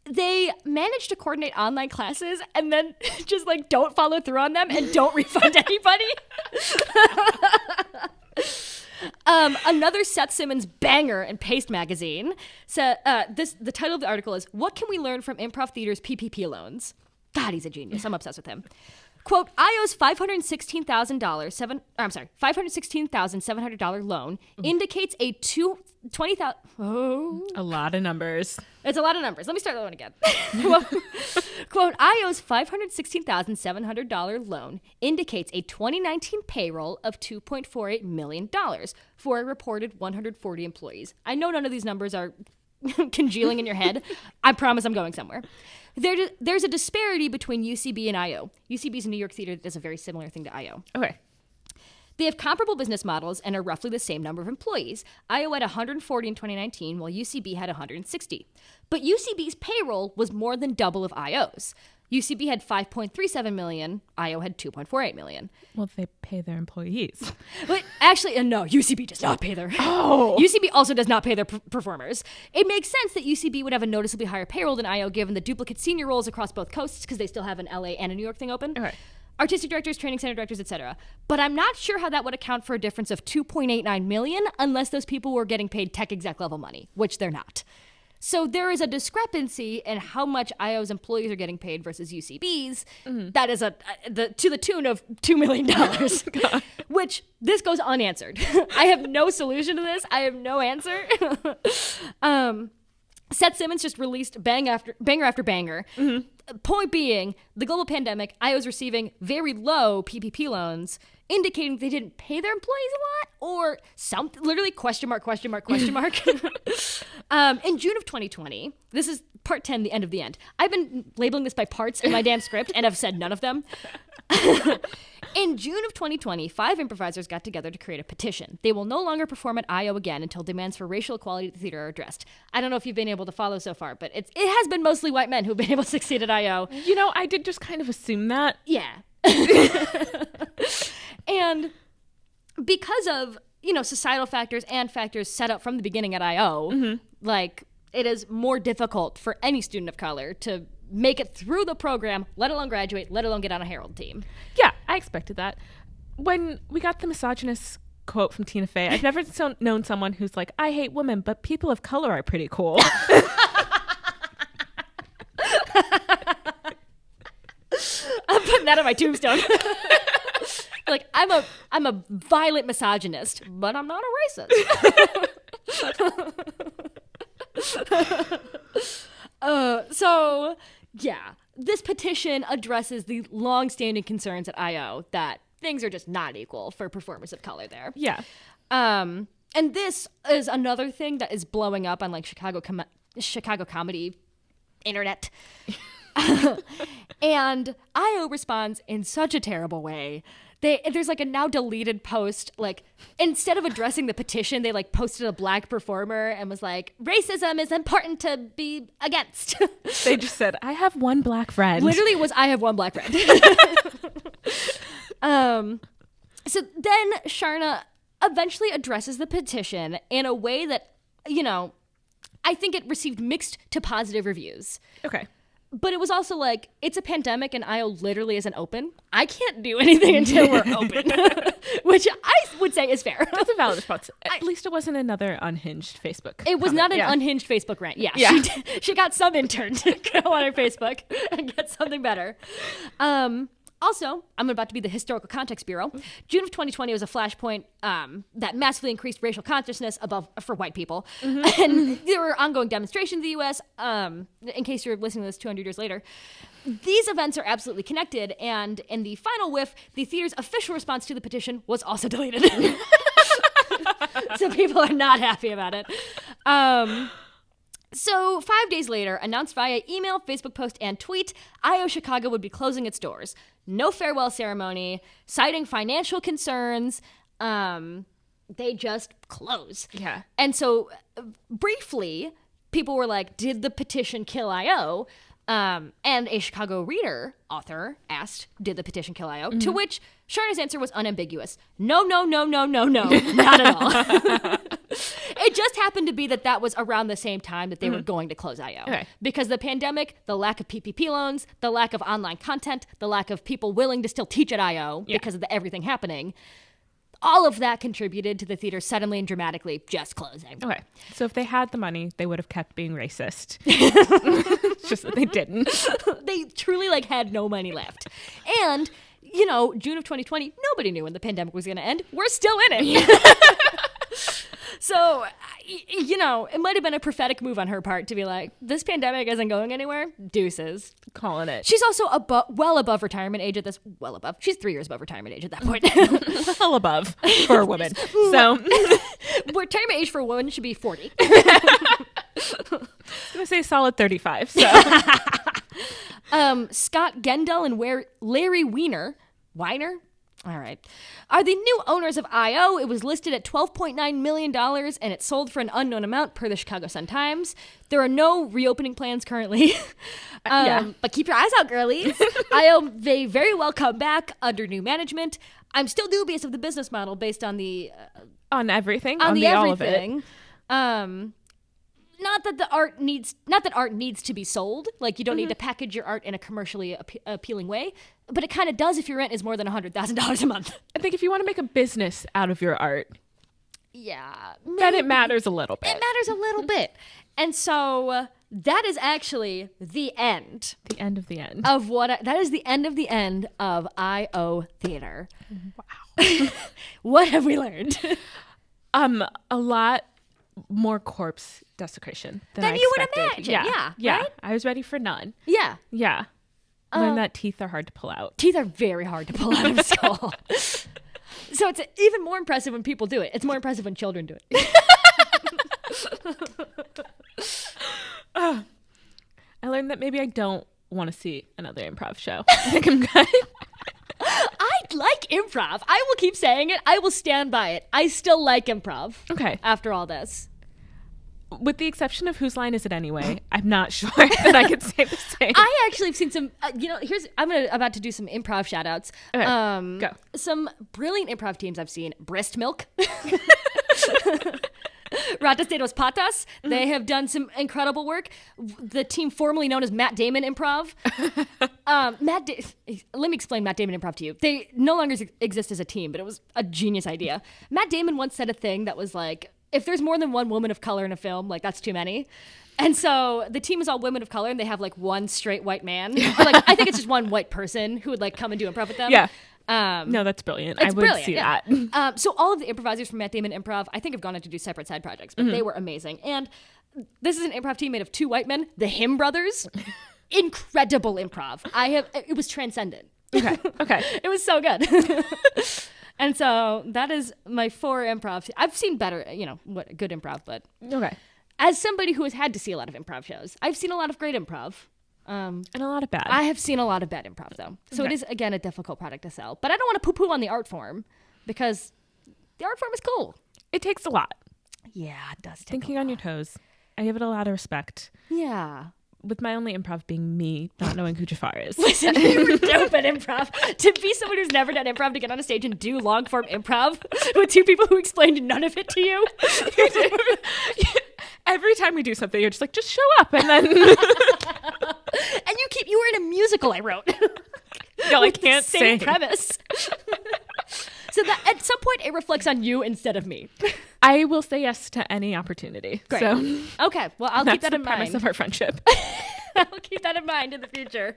They managed to coordinate online classes and then just like don't follow through on them and don't refund anybody. Another Seth Simmons banger in Paste magazine. So the title of the article is "What Can We Learn from Improv Theater's PPP Loans?" God, he's a genius. I'm obsessed with him. Quote, IO's $516,700 loan indicates a $20,000. Oh. A lot of numbers. It's a lot of numbers. Let me start that one again. Quote, IO's $516,700 loan indicates a 2019 payroll of $2.48 million for a reported 140 employees. I know none of these numbers are congealing in your head. I promise I'm going somewhere. There's a disparity between UCB and IO. UCB is a New York theater that does a very similar thing to IO. Okay. They have comparable business models and are roughly the same number of employees. IO had 140 in 2019, while UCB had 160. But UCB's payroll was more than double of IO's. UCB had 5.37 million. IO had 2.48 million. Well, they pay their employees. But actually, no, UCB does not pay their... Oh! UCB also does not pay their performers. It makes sense that UCB would have a noticeably higher payroll than IO given the duplicate senior roles across both coasts because they still have an LA and a New York thing open. Okay. Artistic directors, training center directors, etc. But I'm not sure how that would account for a difference of 2.89 million unless those people were getting paid tech exec level money, which they're not. So there is a discrepancy in how much IO's employees are getting paid versus UCB's. Mm-hmm. That is to the tune of $2 million, which this goes unanswered. I have no solution to this. I have no answer. Seth Simmons just released banger after banger. Mm-hmm. Point being, the global pandemic, IO's receiving very low PPP loans, indicating they didn't pay their employees a lot or something, literally question mark. In June of 2020, this is part 10, the end of the end. I've been labeling this by parts in my damn script and I've said none of them. In June of 2020, 5 improvisers got together to create a petition. They will no longer perform at IO again until demands for racial equality at the theater are addressed. I don't know if you've been able to follow so far, but it has been mostly white men who've been able to succeed at IO. You know, I did just kind of assume that. Yeah. And because of, societal factors and factors set up from the beginning at IO, like, it is more difficult for any student of color to make it through the program, let alone graduate, let alone get on a Herald team. Yeah, I expected that. When we got the misogynist quote from Tina Fey, I've never known someone who's like, I hate women, but people of color are pretty cool. I'm putting that on my tombstone. Like, I'm a violent misogynist, but I'm not a racist. So, yeah, this petition addresses the long-standing concerns at IO that things are just not equal for performers of color there. Yeah. And this is another thing that is blowing up on, like, Chicago comedy internet. And IO responds in such a terrible way. There's like a now deleted post, like, instead of addressing the petition, they like posted a black performer and was like, racism is important to be against. They just said, I have one black friend. Literally was, I have one black friend. So then Charna eventually addresses the petition in a way that, I think it received mixed to positive reviews. Okay. But it was also like, it's a pandemic and IO literally isn't open. I can't do anything until we're open. Which I would say is fair. That's a valid response. At least it wasn't another unhinged Facebook It was comment. not an unhinged Facebook rant. Yeah. She got some intern to go on her Facebook and get something better. Also, I'm about to be the historical context bureau. June of 2020 was a flashpoint that massively increased racial consciousness for white people. Mm-hmm. And there were ongoing demonstrations in the U.S. In case you're listening to this 200 years later. These events are absolutely connected. And in the final whiff, the theater's official response to the petition was also deleted. So people are not happy about it. So 5 days later, announced via email, Facebook post, and tweet, IO Chicago would be closing its doors. No farewell ceremony, citing financial concerns. They just close. Yeah. And so briefly, people were like, did the petition kill IO? And a Chicago Reader author asked, did the petition kill IO? To which Charna's answer was unambiguous. No, not at all. It just happened to be that was around the same time that they were going to close IO. Okay. Because the pandemic, the lack of PPP loans, the lack of online content, the lack of people willing to still teach at IO because of the everything happening, all of that contributed to the theater suddenly and dramatically just closing. Okay. So if they had the money, they would have kept being racist. It's just that they didn't. They truly had no money left. And, June of 2020, nobody knew when the pandemic was going to end. We're still in it. So, it might have been a prophetic move on her part to be like, this pandemic isn't going anywhere. Deuces. Calling it. She's also well above retirement age at this. Well above. She's 3 years above retirement age at that point. Well above for a woman. So retirement age for a woman should be 40. I was going to say solid 35. So Scott Gendel and Larry Weiner. All right. Are the new owners of IO. It was listed at $12.9 million and it sold for an unknown amount per the Chicago Sun-Times. There are no reopening plans currently. But keep your eyes out, girlies. IO may very well come back under new management. I'm still dubious of the business model based on the... on everything. On the everything. All of it. Not that art needs to be sold. You don't need to package your art in a commercially appealing way, but it kind of does if your rent is more than $100,000 a month. I think if you want to make a business out of your art, then it matters a little bit. It matters a little bit. And so that is actually the end. The end of the end. That is the end of the end of IO Theater. Wow. What have we learned? A lot more corpse desecration than you would expected. imagine. Yeah. Right? I was ready for none. Yeah. Yeah. Learned that teeth are hard to pull out. Teeth are very hard to pull out of a skull. So it's even more impressive when people do it. It's more impressive when children do it. I learned that maybe I don't want to see another improv show. I think I'm good. I like improv. I will keep saying it. I will stand by it. I still like improv. Okay. After all this. With the exception of Whose Line Is It Anyway, I'm not sure that I could say the same. I actually have seen some, I'm about to do some improv shout outs. Okay, go. Some brilliant improv teams I've seen. Breast Milk. Ratas de dos Patas. They have done some incredible work. The team formerly known as Matt Damon Improv. Let me explain Matt Damon Improv to you. They no longer exist as a team, but it was a genius idea. Matt Damon once said a thing that was like, if there's more than one woman of color in a film, that's too many. And so the team is all women of color, and they have one straight white man. Or, I think it's just one white person who would come and do improv with them. Yeah. No, that's brilliant. I would see that. So all of the improvisers from Matt Damon Improv, I think, have gone on to do separate side projects, but they were amazing. And this is an improv team made of two white men, the Him brothers. Incredible improv. It was transcendent. Okay. It was so good. And so that is my 4 improv. I've seen better, good improv, but okay. As somebody who has had to see a lot of improv shows, I've seen a lot of great improv. And a lot of bad. I have seen a lot of bad improv, though. So it is, again, a difficult product to sell. But I don't want to poo-poo on the art form because the art form is cool. It takes a lot. Yeah, it does take Thinking on your toes. I give it a lot of respect. Yeah. With my only improv being me not knowing who Jafar is. Listen, you were dope at improv. To be someone who's never done improv, to get on a stage and do long-form improv with 2 people who explained none of it to you. Every time we do something, you're just like, just show up. And then... And you were in a musical I wrote. No, I can't same sing. Premise. So that at some point it reflects on you instead of me. I will say yes to any opportunity. Great. So okay, well, I'll keep that in mind. That's the premise of our friendship. I'll keep that in mind in the future.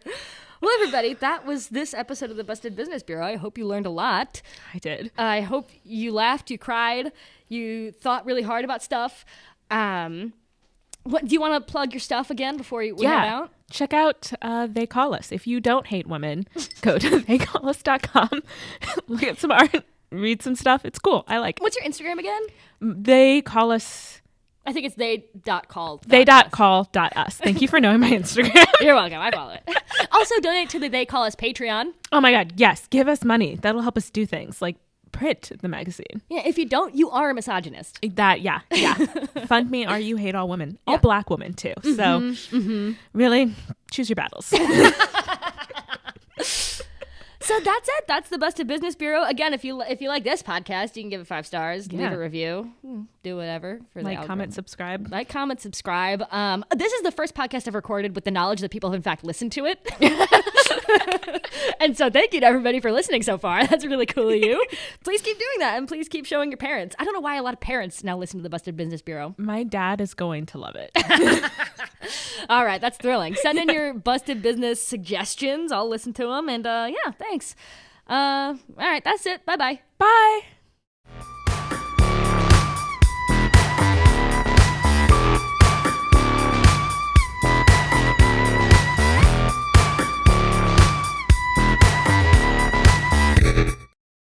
Well, everybody, that was this episode of the Busted Business Bureau. I hope you learned a lot. I did. I hope you laughed, you cried, you thought really hard about stuff. What do you want to plug your stuff again before we head out? Check out They Call Us. If you don't hate women, go to theycallus.com. Look at some art, read some stuff. It's cool. I like it. What's your Instagram again? They Call Us. I think it's they.call. They.call.us. Thank you for knowing my Instagram. You're welcome. I follow it. Also, donate to the They Call Us Patreon. Oh my God. Yes. Give us money. That'll help us do things like print the magazine. Yeah, if you don't, you are a misogynist. Yeah. Fund me or you hate all women. All black women, too. So really, choose your battles. So that's it. That's the Busted Business Bureau. Again, if you like this podcast, you can give it 5 stars, leave a review, do whatever for the algorithm. Comment, subscribe. Like, comment, subscribe. This is the first podcast I've recorded with the knowledge that people have in fact listened to it. And so thank you to everybody for listening so far. That's really cool of you. Please keep doing that, and please keep showing your parents. I don't know why a lot of parents now listen to the Busted Business Bureau. My dad is going to love it. All right, that's thrilling. Send in your Busted Business suggestions. I'll listen to them. And yeah, thanks. All right, that's it. Bye-bye. Bye.